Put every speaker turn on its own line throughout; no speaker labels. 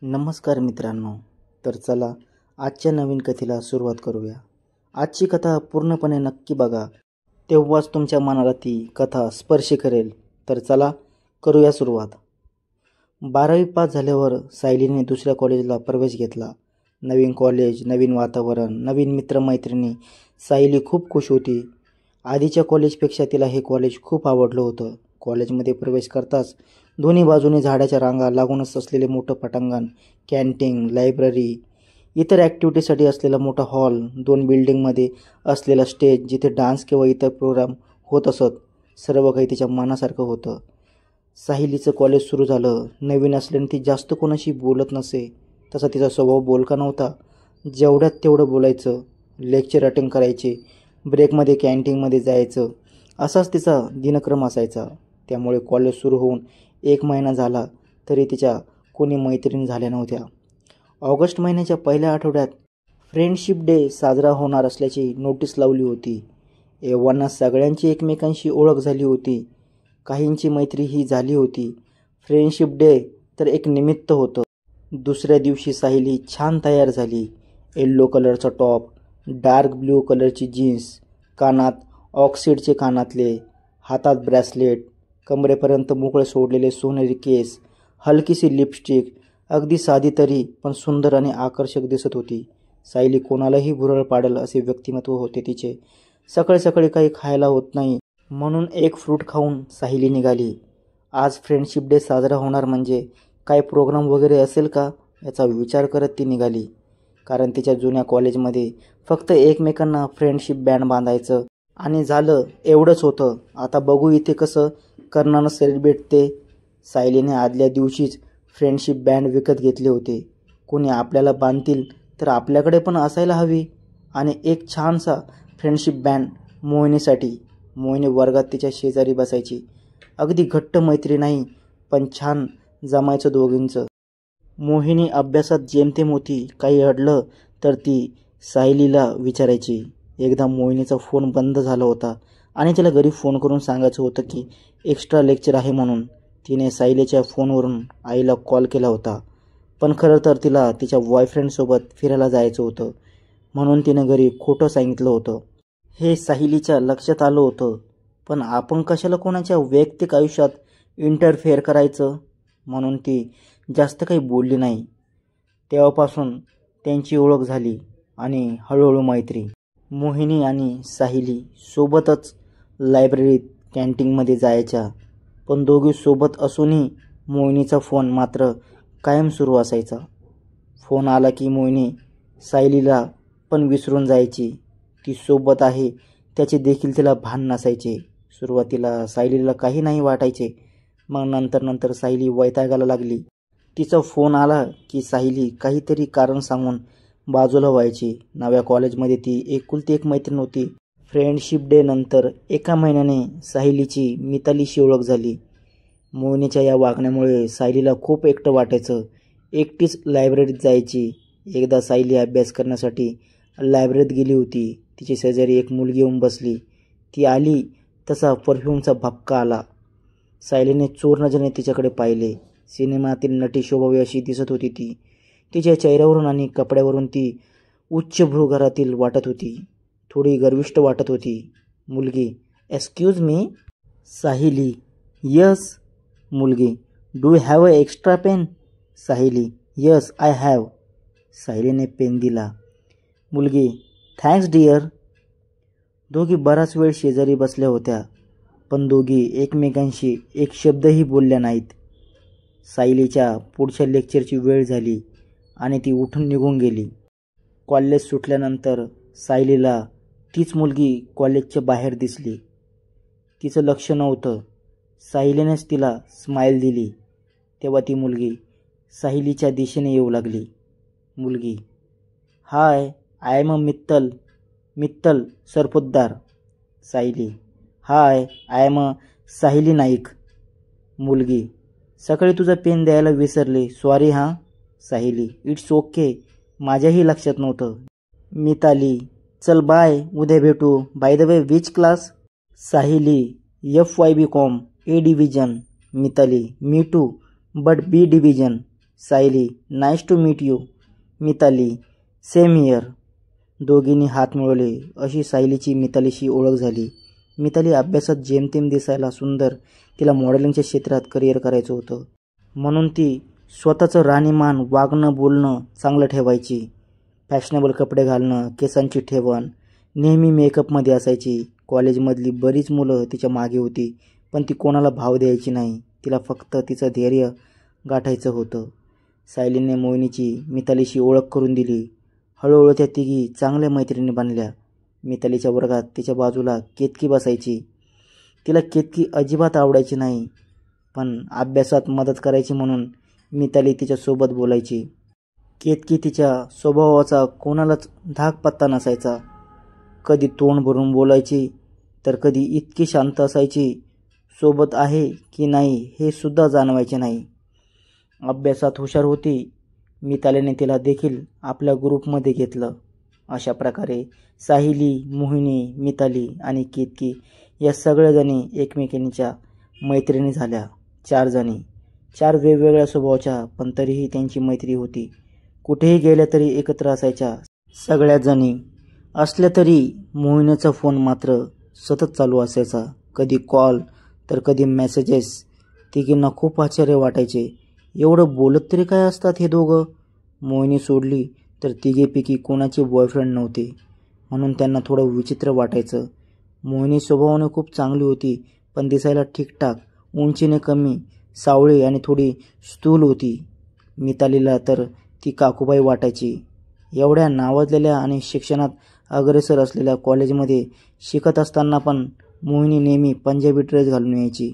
नमस्कार मित्रांनो. तर चला आजच्या नवीन कथेला सुरुवात करूया. आजची कथा पूर्णपणे नक्की बघा, तेव्हाच तुमच्या मनाला ती कथा स्पर्श करेल. तर चला करूया सुरुवात. 12वी पास झाल्यावर सायलीने दुसऱ्या कॉलेजला प्रवेश घेतला. नवीन कॉलेज, नवीन वातावरण, नवीन मित्रमैत्रिणी. सायली खूप खुश होती. आधीच्या कॉलेजपेक्षा तिला हे कॉलेज खूप आवडलं होतं. कॉलेजमध्ये प्रवेश करताच दोन्ही बाजूने झाडाच्या रांगा लागूनच असलेले मोठं पटांगण, कॅन्टीन, लायब्ररी, इतर ॲक्टिव्हिटीसाठी असलेला मोठा हॉल, 2 बिल्डिंगमध्ये असलेला स्टेज जिथे डान्स किंवा इतर प्रोग्राम होत असत. सर्व काही तिच्या मनासारखं होतं. सायलीचं कॉलेज सुरू झालं. नवीन असल्याने ती जास्त कोणाशी बोलत नसे. तसा तिचा स्वभाव बोलका नव्हता. जेवढ्यात तेवढं बोलायचं, लेक्चर अटेंड करायचे, ब्रेकमध्ये कॅन्टीनमध्ये जायचं, असाच तिचा दिनक्रम असायचा. त्यामुळे कॉलेज सुरू होऊन 1 महिना झाला तरी तिच्या कोणी मैत्रीण झाल्या नव्हत्या. ऑगस्ट महिन्याच्या पहिल्या आठवड्यात फ्रेंडशिप डे साजरा होणार असल्याची नोटीस लावली होती. एव्हाना सगळ्यांची एकमेकांशी ओळख झाली होती. काहींची मैत्री ही झाली होती. फ्रेंडशिप डे तर एक निमित्त होतं. दुसऱ्या दिवशी सायली छान तयार झाली. येल्लो कलरचा टॉप, डार्क ब्ल्यू कलरची जीन्स, कानात ऑक्सिडचे कानातले, हातात ब्रेसलेट, कमरेपर्यंत मोकळे सोडलेले सोनेरी केस, हलकीशी लिपस्टिक. अगदी साधी तरी पण सुंदर आणि आकर्षक दिसत होती. सायली कोणालाही भुरळ पाडेल असे व्यक्तिमत्व होते तिचे. सकाळी सकाळी काही खायला होत नाही म्हणून एक फ्रूट खाऊन सायली निघाली. आज फ्रेंडशिप डे साजरा होणार म्हणजे काय प्रोग्राम वगैरे असेल का याचा विचार करत ती निघाली. कारण तिच्या जुन्या कॉलेजमध्ये फक्त एकमेकांना फ्रेंडशिप बँड बांधायचं आणि झालं एवढंच होतं. आता बघू इथे कसं करणार सेलिब्रेट ते. सायलीने आदल्या दिवशीच फ्रेंडशिप बँड विकत घेतले होते. कोणी आपल्याला बांधतील तर आपल्याकडे पण असायला हवी. आणि एक छानसा फ्रेंडशिप बँड मोहिनीसाठी. मोहिनी वर्गात तिच्या शेजारी बसायची. अगदी घट्ट मैत्री नाही पण छान जमायचं दोघींचं. मोहिनी अभ्यासात जेमतेम होती. काही अडलं तर ती सायलीला विचारायची. एकदा मोहिनीचा फोन बंद झाला होता आणि तिला घरी फोन करून सांगायचं होतं की एक्स्ट्रा लेक्चर आहे म्हणून. तिने सायलीच्या फोनवरून आईला कॉल केला होता. पण खरं तर तिला तिच्या बॉयफ्रेंडसोबत फिरायला जायचं होतं म्हणून तिने घरी खोटं सांगितलं होतं. हे सायलीच्या लक्षात आलं होतं. पण आपण कशाला कोणाच्या वैयक्तिक आयुष्यात इंटरफेअर करायचं म्हणून ती जास्त काही बोलली नाही. तेव्हापासून त्यांची ओळख झाली आणि हळूहळू मैत्री. मोहिनी आणि सायली सोबतच लायब्ररीत, कॅन्टीनमध्ये जायच्या. पण दोघी सोबत असूनही मोहिनीचा फोन मात्र कायम सुरू असायचा. फोन आला की मोहिनी सायलीला पण विसरून जायची. ती सोबत आहे त्याचे देखील तिला भान नसायचे. सुरुवातीला सायलीला काही नाही वाटायचे. मग नंतर सायली वैतागायला लागली. तिचा फोन आला की सायली काहीतरी कारण सांगून बाजूला व्हायची. नव्या कॉलेजमध्ये ती एकुलती एक मैत्रीण होती. फ्रेंडशिप डे नंतर 1 महिन्याने सायलीची मितालीशी ओळख झाली. मोहिनीच्या या वागण्यामुळे सायलीला खूप एकटं वाटायचं. एकटीच लायब्ररीत जायची. एकदा सायली अभ्यास करण्यासाठी लायब्ररीत गेली होती. तिची शेजारी एक मुलगी येऊन बसली. ती आली तसा परफ्यूमचा भपका आला. सायलीने चोर नजरेने तिच्याकडे पाहिले. सिनेमातील नटी शोभावी अशी दिसत होती ती. तिच्या चेहऱ्यावरून आणि कपड्यावरून ती उच्च भ्रूघरातील वाटत होती. थोडी गर्विष्ठ वाटत होती. मुलगी, एक्सक्यूज मी. सायली, यस. मुलगी, do you have a extra pen. Sayali, yes I have. सायलीने पेन दिला. मुलगी, थँक्स डिअर. दोघी बराच वेळ शेजारी बसल्या होत्या पण दोघी एकमेकांशी एक शब्दही बोलल्या नाहीत. सायलीच्या पुढच्या लेक्चरची वेळ झाली आणि ती उठून निघून गेली. कॉलेज सुटल्यानंतर सायलीला तीच मुलगी कॉलेजच्या बाहेर दिसली. तिचं लक्ष नव्हतं. सायलीनेच तिला स्माईल दिली. तेव्हा ती मुलगी सायलीच्या दिशेने येऊ लागली. मुलगी, hi, I am a Mittal Sarpotdar. Sayali, hi, I am a Sayali Naik. मुलगी, सकाळी तुझा पेन द्यायला विसरले, सॉरी हां. सायली, इट्स ओके, माझ्याही लक्षात नव्हतं. मिताली, चल बाय, उद्या भेटू. By the way which class. Sayali, FYB com, A division. Mitali, me too but B division. Sayali, nice to meet you. Mitali, same here. दोघींनी हात मिळवले. अशी सायलीची मितालीशी ओळख झाली. मिताली अभ्यासात जेमतेम दिसायला सुंदर, तिला मॉडेलिंगच्या क्षेत्रात करिअर करायचं होतं. म्हणून ती स्वतःचं राहणीमान, वागणं बोलणं चांगलं ठेवायची. फॅशनेबल कपडे घालणं, केसांची ठेवण, नेहमी मेकअपमध्ये असायची. कॉलेजमधली बरीच मुलं तिच्या मागे होती, पण ती कोणाला भाव द्यायची नाही. तिला फक्त तिचं धैर्य गाठायचं होतं. सायलीने मोहिनीची मितालीशी ओळख करून दिली. हळूहळू त्या तिघी चांगल्या मैत्रिणी बनल्या. मितालीच्या वर्गात तिच्या बाजूला केतकी बसायची. तिला केतकी अजिबात आवडायची नाही, पण अभ्यासात मदत करायची म्हणून मिताली तिच्यासोबत बोलायची. केतकी तिच्या स्वभावाचा कोणालाच धाक पत्ता नसायचा. कधी तोंड भरून बोलायची, तर कधी इतकी शांत असायची, सोबत आहे की नाही हे सुद्धा जाणवायचे नाही. अभ्यासात हुशार होती. मितालीने तिला देखील आपल्या ग्रुपमध्ये घेतलं. अशा प्रकारे सायली, मोहिनी, मिताली आणि केतकी या सगळ्याजणी एकमेकींच्या मैत्रिणी झाल्या. 4 जणी, 4 वेगवेगळ्या स्वभावाच्या, पण तरीही त्यांची मैत्री होती. कुठेही गेल्या तरी एकत्र असायच्या सगळ्या जणी. असल्या तरी मोहिनीचा फोन मात्र सतत चालू असायचा. कधी कॉल तर कधी मेसेजेस. तिघींना खूप आश्चर्य वाटायचे. एवढं बोलत तरी काय असतात हे दोघं. मोहिनी सोडली तर तिघीपैकी कोणाचे बॉयफ्रेंड नव्हते, म्हणून त्यांना थोडं विचित्र वाटायचं. मोहिनी स्वभावाने खूप चांगली होती, पण दिसायला ठीकठाक, उंचीने कमी, सावळी आणि थोडी स्थूल होती. मितालीला तर ती काकूबाई वाटायची. एवढ्या नावाजलेल्या आणि शिक्षणात अग्रेसर असलेल्या कॉलेजमध्ये शिकत असताना पण मोहिनी नेहमी पंजाबी ड्रेस घालून यायची.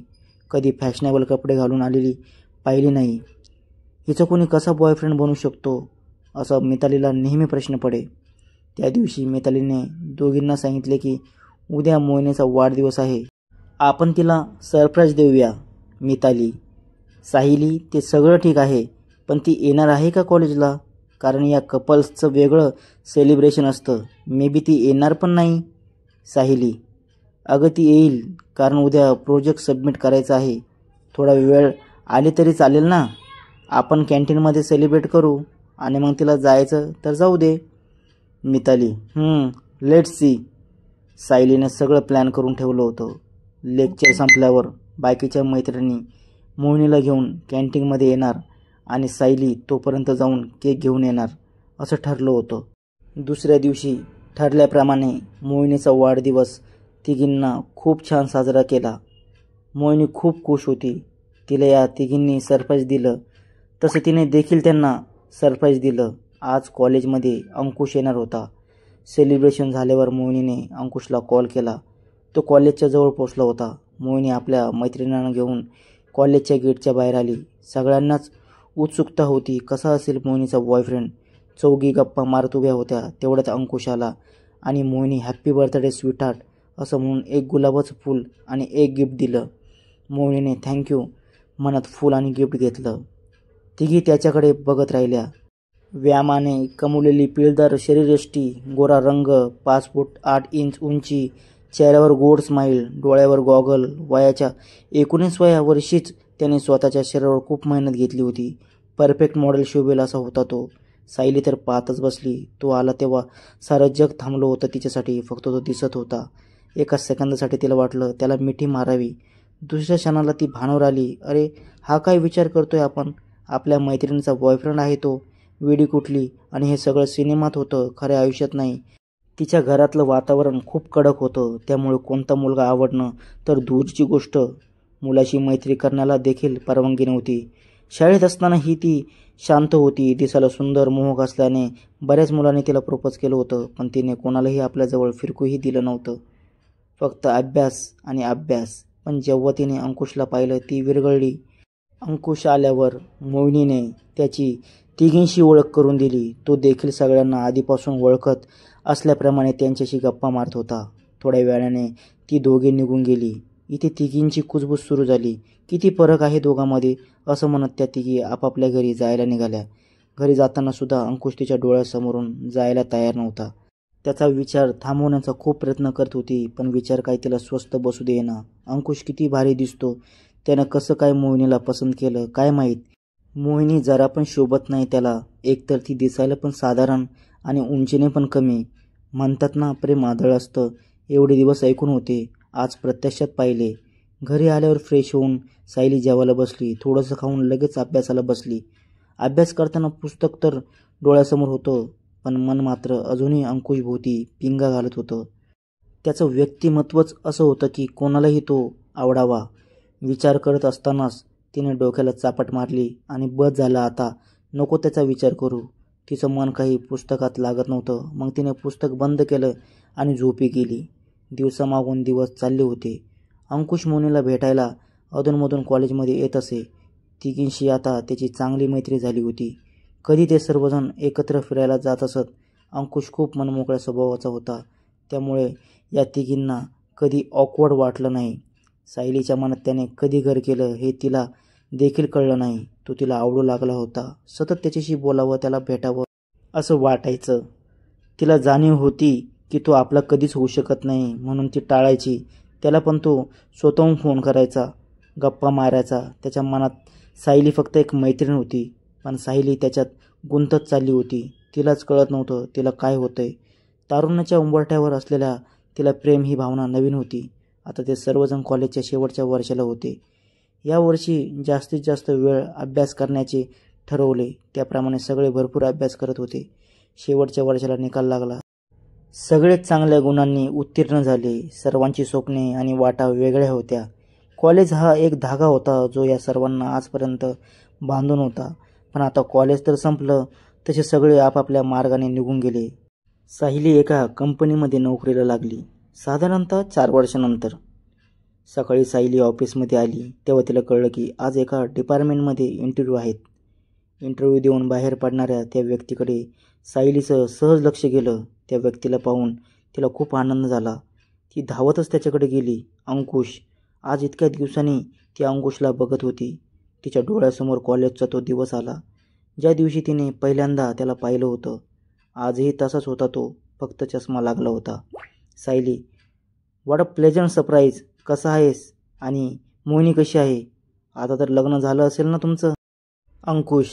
कधी फॅशनेबल कपडे घालून आलेली पाहिली नाही. हिचा कोणी कसा बॉयफ्रेंड बनू शकतो, असा मितालीला नेहमी प्रश्न पडे. त्या दिवशी मितालीने दोघींना सांगितले की उद्या मोहिनीचा वाढदिवस आहे, आपण तिला सरप्राईज देऊया. मिताली, सायली, ते सगळं ठीक आहे, पण ती येणार आहे का कॉलेजला? कारण या कपल्सचं वेगळं सेलिब्रेशन असतं. मे बी ती येणार पण नाही. सायली, अगं ती येईल, कारण उद्या प्रोजेक्ट सबमिट करायचा आहे. थोडा वेळ आली तरी चालेल ना. आपण कॅन्टीनमध्ये सेलिब्रेट करू आणि मग तिला जायचं तर जाऊ दे. Mitali, let's see. सायलीने सगळं प्लॅन करून ठेवलं होतं. लेक्चर संपल्यावर बाकीच्या मैत्रिणी मोहिनीला घेऊन कॅन्टीनमध्ये येणार आणि सायली तोपर्यंत जाऊन केक घेऊन येणार, असं ठरलं होतं. दुसऱ्या दिवशी ठरल्याप्रमाणे मोहिनीचा वाढदिवस तिघींना खूप छान साजरा केला. मोहिनी खूप खुश होती. तिला या तिघींनी सरप्राईज दिलं, तसं तिने देखील त्यांना सरप्राईज दिलं. आज कॉलेजमध्ये अंकुश येणार होता. सेलिब्रेशन झाल्यावर मोहिनीने अंकुशला कॉल केला. तो कॉलेजच्या जवळ पोचला होता. मोहिनी आपल्या मैत्रिणींना घेऊन कॉलेजच्या गेटच्या बाहेर आली. सगळ्यांनाच उत्सुकता होती, कसा असेल मोहिनीचा बॉयफ्रेंड. चौघी गप्पा मारत उभ्या होत्या. तेवढ्यात अंकुश आला आणि मोहिनी हॅप्पी बर्थडे स्वीटहार्ट असं म्हणून एक गुलाबाचं फूल आणि एक गिफ्ट दिलं. मोहिनीने थँक्यू म्हणत फूल आणि गिफ्ट घेतलं. तिघी त्याच्याकडे बघत राहिल्या. व्यायामाने कमवलेली पिळदार शरीरयष्टी, गोरा रंग, 5 फूट 8 इंच उंची, चेहऱ्यावर गोड स्माईल, डोळ्यावर गॉगल. वयाच्या 19व्या वर्षीच त्याने स्वतःच्या शरीरावर खूप मेहनत घेतली होती. परफेक्ट मॉडेल शोभेल असा होता तो. सायली तर पाहतच बसली. तो आला तेव्हा सारं जग थांबलं होतं तिच्यासाठी. फक्त तो दिसत होता. एका सेकंदासाठी तिला वाटलं त्याला मिठी मारावी. दुसऱ्या क्षणाला ती भानावर आली. अरे, हा काय विचार करतोय आपण? आपल्या मैत्रिणीचा बॉयफ्रेंड आहे तो. वेडी कुठली, आणि हे सगळं सिनेमात होतं, खऱ्या आयुष्यात नाही. तिच्या घरातलं वातावरण खूप कडक होतं, त्यामुळे कोणता मुलगा आवडणं तर दूरची गोष्ट, मुलाशी मैत्री करण्याला देखील परवानगी नव्हती. शाळेत असतानाही ती शांत होती. दिसायला सुंदर, मोहक असल्याने बऱ्याच मुलांनी तिला प्रपोज केलं होतं, पण तिने कोणालाही आपल्याजवळ फिरकूही दिलं नव्हतं. फक्त अभ्यास आणि अभ्यास. पण जेव्हा तिने अंकुशला पाहिलं ती विरघळली. अंकुश आल्यावर मोहिनीने त्याची तिघींशी ओळख करून दिली. तो देखील सगळ्यांना आधीपासून ओळखत असल्याप्रमाणे त्यांच्याशी गप्पा मारत होता. थोड्या वेळाने ती दोघे निघून गेली. इथे तिघींची कुजबूज सुरू झाली. किती फरक आहे दोघांमध्ये, असं म्हणत त्या तिघी आपापल्या घरी जायला निघाल्या. घरी जाताना सुद्धा अंकुश तिच्या डोळ्यासमोरून जायला तयार नव्हता. त्याचा विचार थांबवण्याचा खूप प्रयत्न करत होती, पण विचार काय तिला स्वस्थ बसू देईना. अंकुश किती भारी दिसतो, त्यानं कसं काय मोहिनीला पसंत केलं काय माहीत. मोहिनी जरा पण शोभत नाही त्याला. एकतर ती दिसायला पण साधारण आणि उंचीने पण कमी. म्हणतात ना प्रेम आंधळ असतं, एवढे दिवस ऐकून होते, आज प्रत्यक्षात पाहिले. घरी आल्यावर फ्रेश होऊन सायली जेवायला बसली. थोडंसं खाऊन लगेच अभ्यासाला बसली. अभ्यास करताना पुस्तक तर डोळ्यासमोर होतं, पण मन मात्र अजूनही अंकुशभोवती पिंगा घालत होतं. त्याचं व्यक्तिमत्वच असं होतं की कोणालाही तो आवडावा. विचार करत असतानाच तिने डोक्याला चापट मारली आणि बस झालं आता, नको त्याचा विचार करू. तिचं मन काही पुस्तकात लागत नव्हतं. मग तिने पुस्तक बंद केलं आणि झोपी गेली. दिवसामागून दिवस चालले होते. अंकुश मोहिनीला भेटायला अधूनमधून कॉलेजमध्ये येत असे. तिघींशी आता त्याची चांगली मैत्री झाली होती. कधी ते सर्वजण एकत्र फिरायला जात असत. अंकुश खूप मनमोकळ्या स्वभावाचा होता, त्यामुळे या तिघींना कधी ऑकवर्ड वाटलं नाही. सायलीच्या मनात त्याने कधी घर केलं हे तिला देखील कळलं नाही. तो तिला आवडू लागला होता. सतत त्याच्याशी बोलावं, त्याला भेटावं असं वाटायचं. तिला जाणीव होती की तो आपला कधीच होऊ शकत नाही, म्हणून ती टाळायची. त्याला पण तो स्वतःहून फोन करायचा, गप्पा मारायचा. त्याच्या मनात सायली फक्त एक मैत्रीण होती, पण सायली त्याच्यात गुंतत चालली होती. तिलाच कळत नव्हतं तिला काय होतंय. तारुण्याच्या उंबरठ्यावर असलेल्या तिला प्रेम ही भावना नवीन होती. आता ते सर्वजण कॉलेजच्या शेवटच्या वर्षाला होते. या वर्षी जास्तीत जास्त वेळ अभ्यास करण्याचे ठरवले. त्याप्रमाणे सगळे भरपूर अभ्यास करत होते. शेवटच्या वर्षाला निकाल लागला. सगळेच चांगल्या गुणांनी उत्तीर्ण झाले. सर्वांची स्वप्ने आणि वाटा वेगळ्या होत्या. कॉलेज हा एक धागा होता जो या सर्वांना आजपर्यंत बांधून होता. पण आता कॉलेज तर संपलं, तसे सगळे आपापल्या मार्गाने निघून गेले. सायली एका कंपनीमध्ये नोकरीला लागली, साधारणतः 4 वर्षानंतर. सकाळी सायली ऑफिसमध्ये आली तेव्हा तिला कळलं की आज एका डिपार्टमेंटमध्ये इंटरव्ह्यू आहेत. इंटरव्ह्यू देऊन बाहेर पडणाऱ्या त्या व्यक्तीकडे सायलीचं सहज लक्ष गेलं. त्या व्यक्तीला पाहून तिला खूप आनंद झाला. ती धावतच त्याच्याकडे गेली. अंकुश. आज इतक्या दिवसांनी ती अंकुशला बघत होती. तिच्या डोळ्यासमोर कॉलेजचा तो दिवस आला, ज्या दिवशी तिने पहिल्यांदा त्याला पाहिलं होतं. आजही तसाच होता तो, फक्त चष्मा लागला होता. Sayali, what a pleasant surprise. कसा आहेस? आणि मोहिनी कशी आहे? आता तर लग्न झालं असेल ना तुमचं? अंकुश,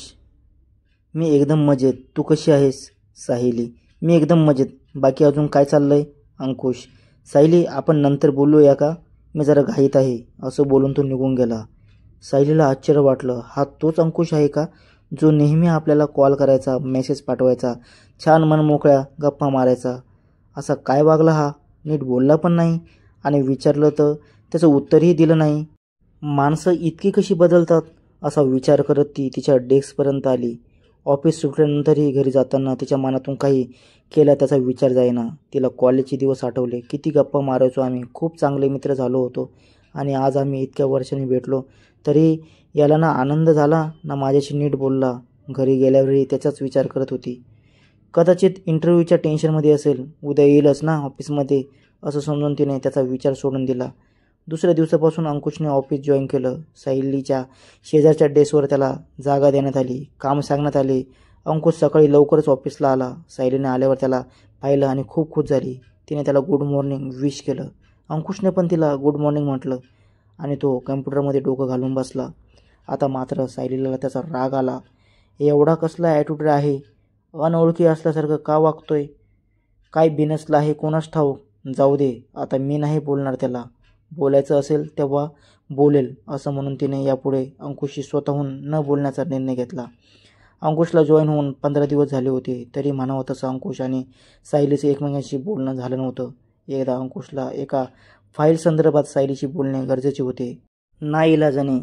मी एकदम मजेत. तू कशी आहेस? सायली, मी एकदम मजेत. बाकी अजून काय चाललंय? अंकुश, सायली, आपण नंतर बोलूया का? मी जरा घाईत आहे. असं बोलून तो निघून गेला. सायलीला आश्चर्य वाटलं. हा तोच अंकुश आहे का, जो नेहमी आपल्याला कॉल करायचा, मेसेज पाठवायचा, छान मनमोकळ्या गप्पा मारायचा? असा काय वागला हा? नीट बोलला पण नाही आणि विचारलं तर त्याचं उत्तरही दिलं नाही. माणसं इतकी कशी बदलतात असा विचार करत ती तिच्या डेस्कपर्यंत आली. ऑफिस सुटल्यानंतरही घरी जाताना तिच्या मनातून काही केला त्याचा विचार जाईना. तिला कॉलेजचे दिवस आठवले. किती गप्पा मारायचो आम्ही, खूप चांगले मित्र झालो होतो. आणि आज आम्ही इतक्या वर्षांनी भेटलो तरी याला ना आनंद झाला ना माझ्याशी नीट बोलला. घरी गेल्यावरही त्याचाच विचार करत होती. कदाचित इंटरव्ह्यूच्या टेन्शनमध्ये असेल, उद्या येईलच ना ऑफिसमध्ये असं समजून तिने त्याचा विचार सोडून दिला. दुसऱ्या दिवसापासून अंकुशने ऑफिस जॉईन केलं. सायलीच्या शेजारच्या डेस्कवर त्याला जागा देण्यात आली. काम सांगण्यात आले. अंकुश सकाळी लवकरच ऑफिसला आला. सायलीने आल्यावर त्याला पाहिलं आणि खूप खुश झाली. तिने त्याला गुड मॉर्निंग विश केलं. अंकुशने पण तिला गुड मॉर्निंग म्हटलं आणि तो कम्प्युटरमध्ये डोकं घालून बसला. आता मात्र सायलीला त्याचा राग आला. एवढा कसला ॲटिट्यूड आहे? अनोळखी असल्यासारखं का वागतोय? काय बिनसलं आहे कोणास ठाऊक. जाऊ दे, आता मी नाही बोलणार त्याला. बोलायचं असेल तेव्हा बोलेल असं म्हणून तिने यापुढे अंकुशशी स्वतःहून न बोलण्याचा निर्णय घेतला. अंकुशला जॉईन होऊन 15 दिवस झाले होते, तरी म्हणावं तसं अंकुश आणि सायलीचं एकमेकांशी बोलणं झालं नव्हतं. एकदा अंकुशला एका फाईल संदर्भात सायलीशी बोलणे गरजेचे होते. नाईलाजाने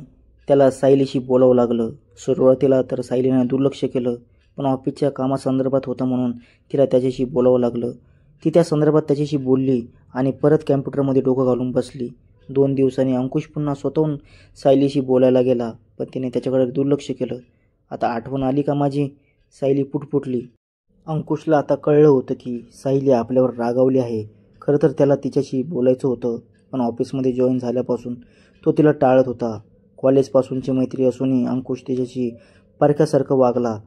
त्याला सायलीशी बोलावं लागलं. सुरुवातीला तर सायलीने दुर्लक्ष केलं, पण ऑफिसच्या कामासंदर्भात होतं म्हणून तिला त्याच्याशी बोलावं लागलं. ती त्या संदर्भात त्याच्याशी बोलली आणि परत कॅम्प्युटरमध्ये डोकं घालून बसली. 2 दिवसांनी अंकुश पुन्हा स्वतःहून सायलीशी बोलायला गेला, पण तिने त्याच्याकडे दुर्लक्ष केलं. आता आठवण आली का माझी? सायली पुटपुटली. अंकुशला आता कळलं होतं की सायली आपल्यावर रागावली आहे. खरं तर त्याला तिच्याशी बोलायचं होतं, पण ऑफिसमध्ये जॉईन झाल्यापासून तो तिला टाळत होता. कॉलेजपासूनची मैत्री असूनही अंकुश तिच्याशी परक्यासारखं वागला.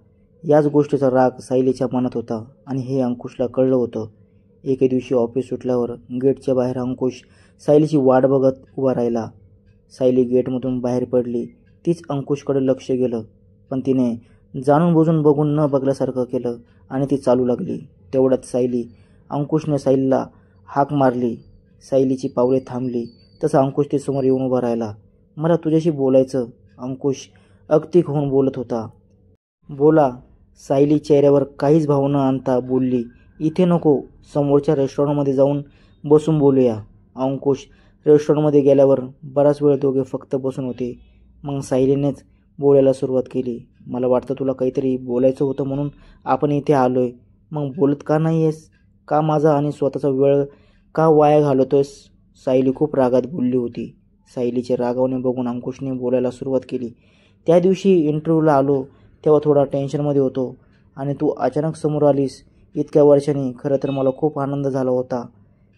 याच गोष्टीचा राग सायलीच्या मनात होता आणि हे अंकुशला कळलं होतं. एके दिवशी ऑफिस सुटल्यावर गेटच्या बाहेर अंकुश सायलीची वाट बघत उभा राहिला. सायली गेटमधून बाहेर पडली. तीच अंकुशकडे लक्ष गेलं, पण तिने जाणून बुजून बघून न बघल्यासारखं केलं आणि ती चालू लागली. तेवढ्यात सायली अंकुशने सायलीला हाक मारली. सायलीची पावले थांबली. तसा अंकुश ती समोर येऊन उभा राहिला. मला तुझ्याशी बोलायचं. अंकुश अगतिक होऊन बोलत होता. बोला. सायली चेहऱ्यावर काहीच भाव न आणता बोलली. इथे नको, समोरच्या रेस्टॉरंटमध्ये जाऊन बसून बोलूया. अंकुश रेस्टॉरंटमध्ये गेल्यावर बराच वेळ दोघे फक्त बसून होते. मग सायलीनेच बोलायला सुरुवात केली. मला वाटतं तुला काहीतरी बोलायचं होतं म्हणून आपण इथे आलोय. मग बोलत का नाही आहेस? का माझा आणि स्वतःचा वेळ का वाया घालवतोयस? सायली खूप रागात बोलली होती. सायलीचे रागावणे बघून अंकुशने बोलायला सुरुवात केली. त्या दिवशी इंटरव्ह्यूला आलो तेव्हा थोडा टेन्शनमध्ये होतो आणि तू अचानक समोर आलीस इतक्या वर्षांनी. खरं तर मला खूप आनंद झाला होता.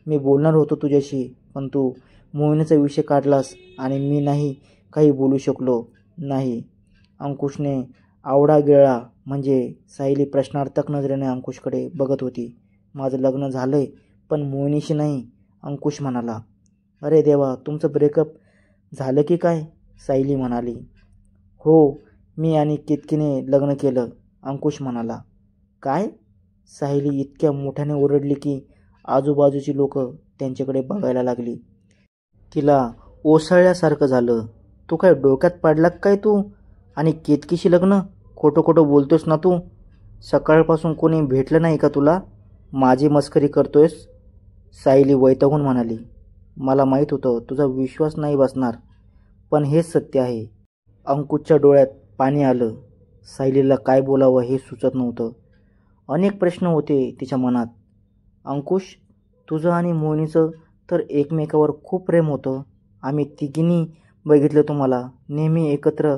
मी बोलणार होतो तुझ्याशी, पण तू मोहिनीचा विषय काढलास आणि मी नाही काही बोलू शकलो नाही. अंकुशने आवडा गिळला. म्हणजे सायली प्रश्नार्थक नजरेने अंकुशकडे बघत होती. माझं लग्न झालंय, पण मोहिनीशी नाही, अंकुश म्हणाला. अरे देवा, तुमचं ब्रेकअप झालं की काय? सायली म्हणाली. हो, मी आणि केतकीने लग्न केलं, अंकुश म्हणाला. काय? सायली इतक्या मोठ्याने ओरडली की आजूबाजूची लोक त्यांच्याकडे बघायला लागली. तिला ओसळल्यासारखं झालं. तू काय डोक्यात पडला काय तू? आणि केतकीशी लग्न? खोटं खोटं बोलतोस ना तू? सकाळपासून कोणी भेटलं नाही का तुला? माझी मस्करी करतोयस? सायली वैतागून म्हणाली. मला माहीत होतं तुझा विश्वास नाही बसणार, पण हेच सत्य आहे. अंकुशच्या डोळ्यात पाणी आलं. सायलीला काय बोलावं हे सुचत नव्हतं. अनेक प्रश्न होते तिच्या मनात. अंकुश, तुझं आणि मोहिनीचं तर एकमेकावर खूप प्रेम होतं. आम्ही तिघींनी बघितलं तुम्हाला नेहमी एकत्र.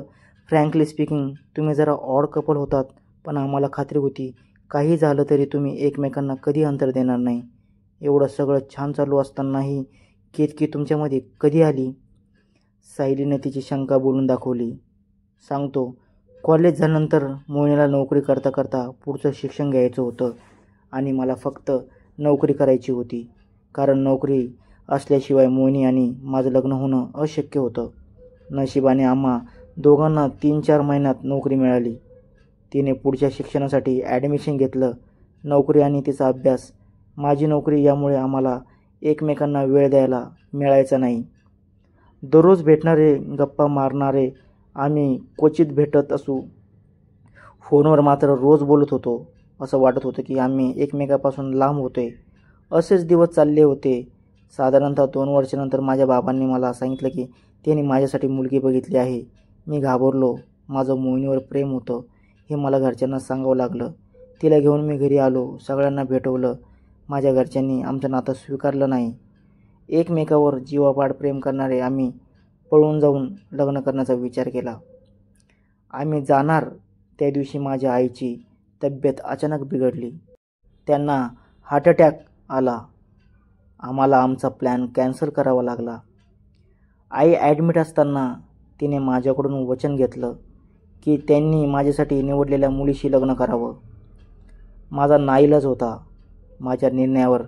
फ्रँकली स्पीकिंग, तुम्ही जरा ऑड कपल होतात, पण आम्हाला खात्री होती काही झालं तरी तुम्ही एकमेकांना कधी अंतर देणार नाही. एवढं सगळं छान चालू असतानाही केतकी तुमच्यामध्ये कधी आली? सायलीने तिची शंका बोलून दाखवली. सांगतो. कॉलेज झाल्यानंतर मोहिनीला नोकरी करता करता पुढचं शिक्षण घ्यायचं होतं आणि मला फक्त नोकरी करायची होती. कारण नोकरी असल्याशिवाय मोहिनी आणि माझं लग्न होणं अशक्य होतं. नशिबाने आम्हा दोघांना 3-4 महिन्यात नोकरी मिळाली. तिने पुढच्या शिक्षणासाठी ॲडमिशन घेतलं. नोकरी आणि तिचा अभ्यास, माझी नोकरी यामुळे आम्हाला एकमेकांना वेळ द्यायला मिळायचा नाही. दररोज भेटणारे, गप्पा मारणारे आम्ही क्वचित भेटत असू. फोनवर मात्र रोज बोलत होतो. असं वाटत होतं की आम्ही एकमेकापासून लांब होतोय. असेच दिवस चालले होते. साधारणतः 2 वर्षानंतर माझ्या बाबांनी मला सांगितलं की त्यांनी माझ्यासाठी मुलगी बघितली आहे. मी घाबरलो. माझं मोहिनीवर प्रेम होतं हे मला घरच्यांना सांगावं लागलं. तिला घेऊन मी घरी आलो. सगळ्यांना भेटवलं. माझ्या घरच्यांनी आमचं नातं स्वीकारलं नाही. एकमेकावर जीवापाड प्रेम करणारे आम्ही पळून जाऊन लग्न करण्याचा विचार केला. आम्ही जाणार त्या दिवशी माझ्या आईची तब्येत अचानक बिघडली. त्यांना हार्ट अटॅक आला. आम्हाला आमचा प्लॅन कॅन्सल करावा लागला. आई ॲडमिट असताना तिने माझ्याकडून वचन घेतलं की त्यांनी माझ्यासाठी निवडलेल्या मुलीशी लग्न करावं. माझा नाईलाज होता. माझ्या निर्णयावर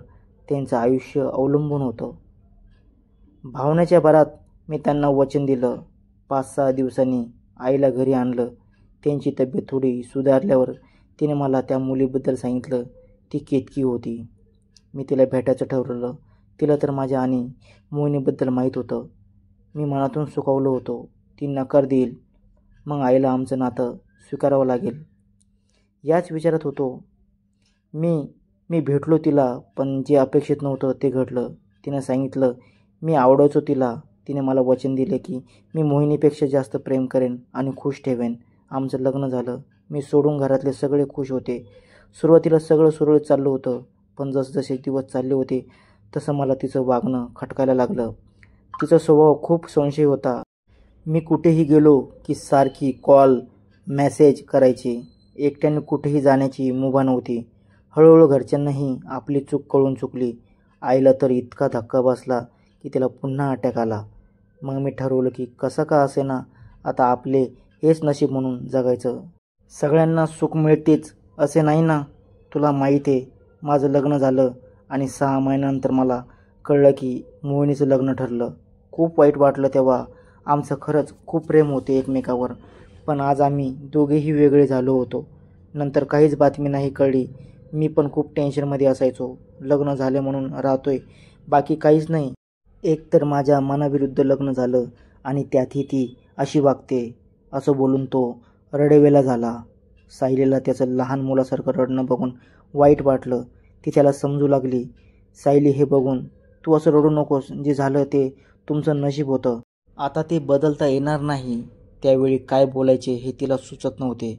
त्यांचं आयुष्य अवलंबून होतं. भावनेच्या भरात मी त्यांना वचन दिलं. 5-6 दिवसांनी आईला घरी आणलं. त्यांची तब्येत थोडी सुधारल्यावर तिने मला त्या मुलीबद्दल सांगितलं. ती केतकी होती. मी तिला भेटायचं ठरवलं. तिला तर माझ्या आणि मोहिनीबद्दल माहीत होतं. मी मनातून सुखावलो होतो ती नकार देईल, मग आईला आमचं नातं स्वीकारावं लागेल याच विचारात होतो. मी भेटलो तिला, पण जे अपेक्षित नव्हतं ते घडलं. तिनं सांगितलं मी आवडायचो तिला. तिने मला वचन दिले की मी मोहिनीपेक्षा जास्त प्रेम करेन आणि खुश ठेवेन. आमचं लग्न झालं. मी सोडून घरातले सगळे खुश होते. सुरुवातीला सगळं सुरळीत चाललं होतं, पण जसजसे दिवस चालले होते तसं मला तिचं वागणं खटकायला लागलं. तिचा स्वभाव खूप संशयी होता. मी कुठेही गेलो की सारखी कॉल, मेसेज करायची. एकट्याने कुठेही जाण्याची मुभा नव्हती. हळूहळू घरच्यांनाही आपली चूक कळून चुकली. आईला तर इतका धक्का बसला की तिला पुन्हा अटॅक आला. मग मी ठरवलं की कसं का असेना आता आपले हेच नशीब म्हणून जगायचं. सगळ्यांना सुख मिळतेच असे नाही ना. तुला माहीत आहे माझं लग्न झालं आणि 6 महिन्यानंतर मला कळलं की मोहिनीचं लग्न ठरलं. खूप वाईट वाटलं तेव्हा. आमचं खरंच खूप प्रेम होते एकमेकावर, पण आज आम्ही दोघेही वेगळे झालो होतो. नंतर काहीच बातमी नाही कळली. मी पण खूप टेन्शनमध्ये असायचो. लग्न झाले म्हणून राहतोय, बाकी काहीच नाही. एक तर माझ्या मनाविरुद्ध लग्न झालं आणि त्यातही ती अशी वागते, असं बोलून तो रडेवेला झाला. सायलीला त्याचं लहान मुलासारखं रडणं बघून वाईट वाटलं. ती त्याला समजू लागली. सायली, हे बघून तू असं रडू नकोस. जे झालं ते तुमचं नशीब होतं. आता ते बदलता येणार नाही. त्यावेळी काय बोलायचे हे तिला सुचत नव्हते.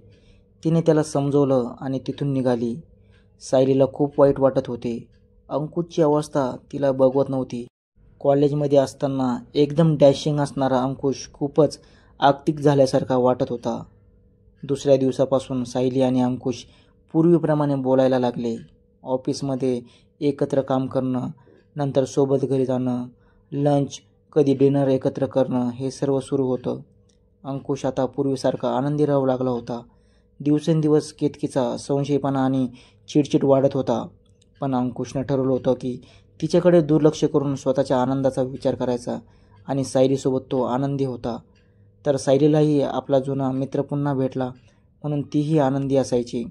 तिने त्याला समजवलं आणि तिथून निघाली. सायलीला खूप वाईट वाटत होते. अंकुशची अवस्था तिला बघवत नव्हती. कॉलेजमध्ये असताना एकदम डॅशिंग असणारा अंकुश खूपच आगतिक झाल्यासारखा वाटत होता. दुसऱ्या दिवसापासून सायली आणि अंकुश पूर्वीप्रमाणे बोलायला लागले. ऑफिसमध्ये एकत्र काम करणं, नंतर सोबत घरी जाणं, लंच, कधी डिनर एकत्र करणं, हे सर्व सुरू होतं. अंकुश आता पूर्वीसारखा आनंदी राहू लागला होता. दिवसेंदिवस केतकीचा संशयपणा आणि चिडचिड वाढत होता. पण अंकुशनं ठरवलं होतं की तिच्याकडे दुर्लक्ष करून स्वतःच्या आनंदाचा विचार करायचा आणि सायलीसोबत तो आनंदी होता. तर सायलीलाही आपला जुना मित्र पुन्हा भेटला म्हणून तीही आनंदी असायची.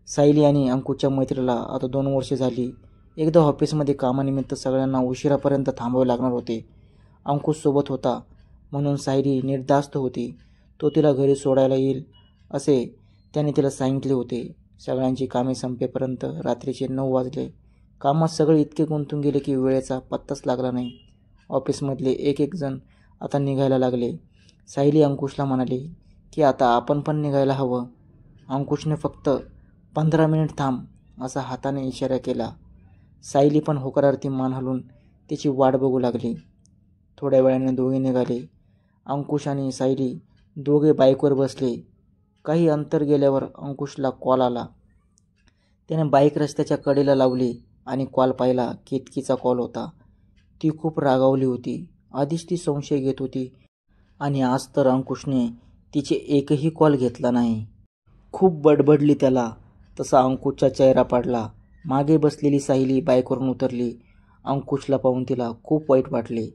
सायली आणि अंकुशच्या मैत्रीला आता 2 वर्षे झाली. एकदा ऑफिसमध्ये कामानिमित्त सगळ्यांना उशिरापर्यंत थांबावे लागणार होते. अंकुश सोबत होता म्हणून सायली निर्धास्त होती. तो तिला घरी सोडायला येईल असे त्याने तिला सांगितले होते. सगळ्यांची कामे संपेपर्यंत रात्रीचे 9 वाजले. कामात सगळे इतके गुंतून गेले की वेळेचा पत्ताच लागला नाही. ऑफिसमधले एक जण आता निघायला लागले. सायली अंकुशला म्हणाली की आता आपण पण निघायला हवं. अंकुशने फक्त 15 मिनिट थांब असा हाताने इशारा केला. सायली पण होकारार्थी मान हलवून तिची वाट बघू लागली. थोड्या वेळाने दोघे निघाले. अंकुश आणि सायली दोघे बाईकवर बसले. काही अंतर गेल्यावर अंकुशला कॉल आला. त्याने बाईक रस्त्याच्या कडेला लावली आणि कॉल पाहिला. केतकीचा कॉल होता. ती खूप रागावली होती. आधीच ती संशय घेत होती आणि आज तर अंकुशने तिचे एकही कॉल घेतला नाही. खूप बडबडली त्याला. तसा अंकुशचा चेहरा पडला. मागे बसलेली सायली बाईकवरून उतरली. अंकुशला पाहून तिला खूप वाईट वाटले.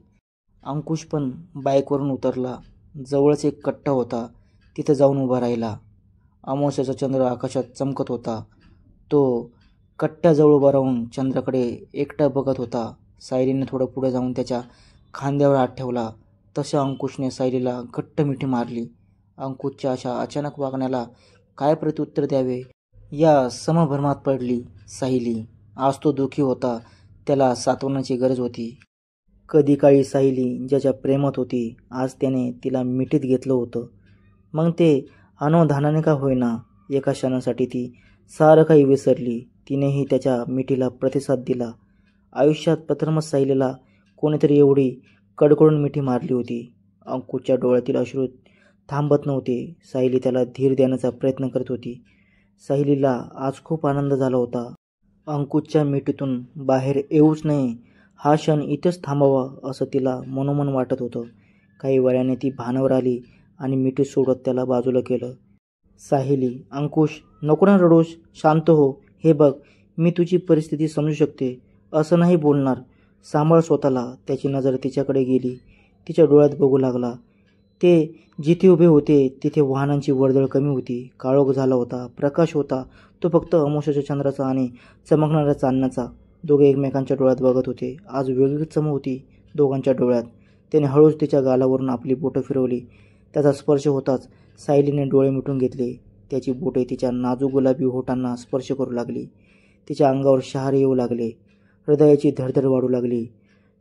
अंकुश पण बाईकवरून उतरला. जवळच एक कट्टा होता. तिथं जाऊन उभा राहिला. अमावस्याचा चंद्र आकाशात चमकत होता. तो कट्ट्याजवळ उभा राहून चंद्राकडे एकटा बघत होता. सायलीने थोडं पुढे जाऊन त्याच्या खांद्यावर हात ठेवला. तशा अंकुशने सायलीला घट्ट मिठी मारली. अंकुशच्या अशा अचानक वागण्याला काय प्रत्युत्तर द्यावे या समभ्रमात पडली सायली. आज तो दुःखी होता. त्याला सांत्वनाची गरज होती. कधी काळी सायली ज्याच्या प्रेमात होती, आज त्याने तिला मिठीत घेतलं होतं. मग ते अनावधानाने का होईना, एका क्षणासाठी ती सारं काही विसरली. तिनेही त्याच्या मिठीला प्रतिसाद दिला. आयुष्यात प्रथमच सायलीला कोणीतरी एवढी कडकडून मिठी मारली होती. अंकुशच्या डोळ्यातील अश्रू थांबत नव्हते. सायली त्याला धीर देण्याचा प्रयत्न करत होती. सायलीला आज खूप आनंद झाला होता. अंकुशच्या मिठीतून बाहेर येऊच नये, हा क्षण इथेच थांबावा असं तिला मनोमन वाटत होतं. काही वेळाने ती भानावर आली आणि मिठी सोडत त्याला बाजूला केलं. सायली, अंकुश, नको ना रडूस, शांत हो. हे बघ, मी तुझी परिस्थिती समजू शकते. असं नाही बोलणार. सांभाळ स्वतःला. त्याची नजर तिच्याकडे गेली. तिच्या डोळ्यात बघू लागला. ते जिथे उभे होते तिथे वाहनांची वर्दळ कमी होती. काळोख झाला होता. प्रकाश होता. तो फक्त अमावस्याच्या चंद्राचा आणि चमकणाऱ्या चांदण्याचा. दोघे एकमेकांच्या डोळ्यात बघत होते. आज वेगळीच चमक होती दोघांच्या डोळ्यात. त्याने हळूच तिच्या गालावरून आपली बोटं फिरवली. त्याचा स्पर्श होताच सायलीने डोळे मिटून घेतले. त्याची बोटे तिच्या नाजूक गुलाबी होठांना स्पर्श करू लागली. तिच्या अंगावर शहारे येऊ लागले. हृदयाची धडधड वाढू लागली.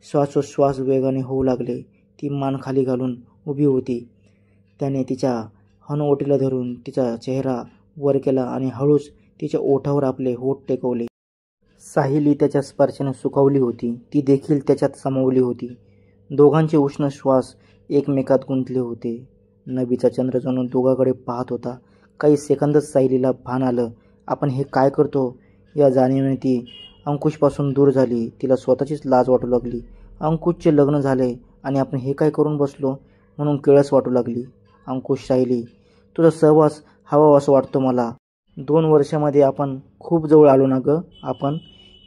श्वासोच्छ्वास वेगाने होऊ लागले. ती मान खाली घालून उभी होती. त्याने तिच्या हनुवटीला धरून तिचा चेहरा वर केला आणि हळूच तिच्या ओठावर आपले होठ टेकवले. सायली त्याच्या स्पर्शाने सुखावली होती. ती देखील त्याच्यात सामावली होती. दोघांचे उष्ण श्वास एकमेकात गुंतले होते. नभीचा चंद्र जणू दोघांकडे पाहत होता. काही सेकंदच सायलीला भान आलं. आपण हे काय करतो या जाणीवेने ती अंकुशपासून दूर झाली. तिला स्वतःचीच लाज वाटू लागली. अंकुशचे लग्न झाले आणि आपण हे काय करून बसलो म्हणून किळस वाटू लागली. अंकुश, सायली, तुझा सहवास हवा असं वाटतं मला. 2 वर्षामध्ये आपण खूप जवळ आलो ना गं. आपण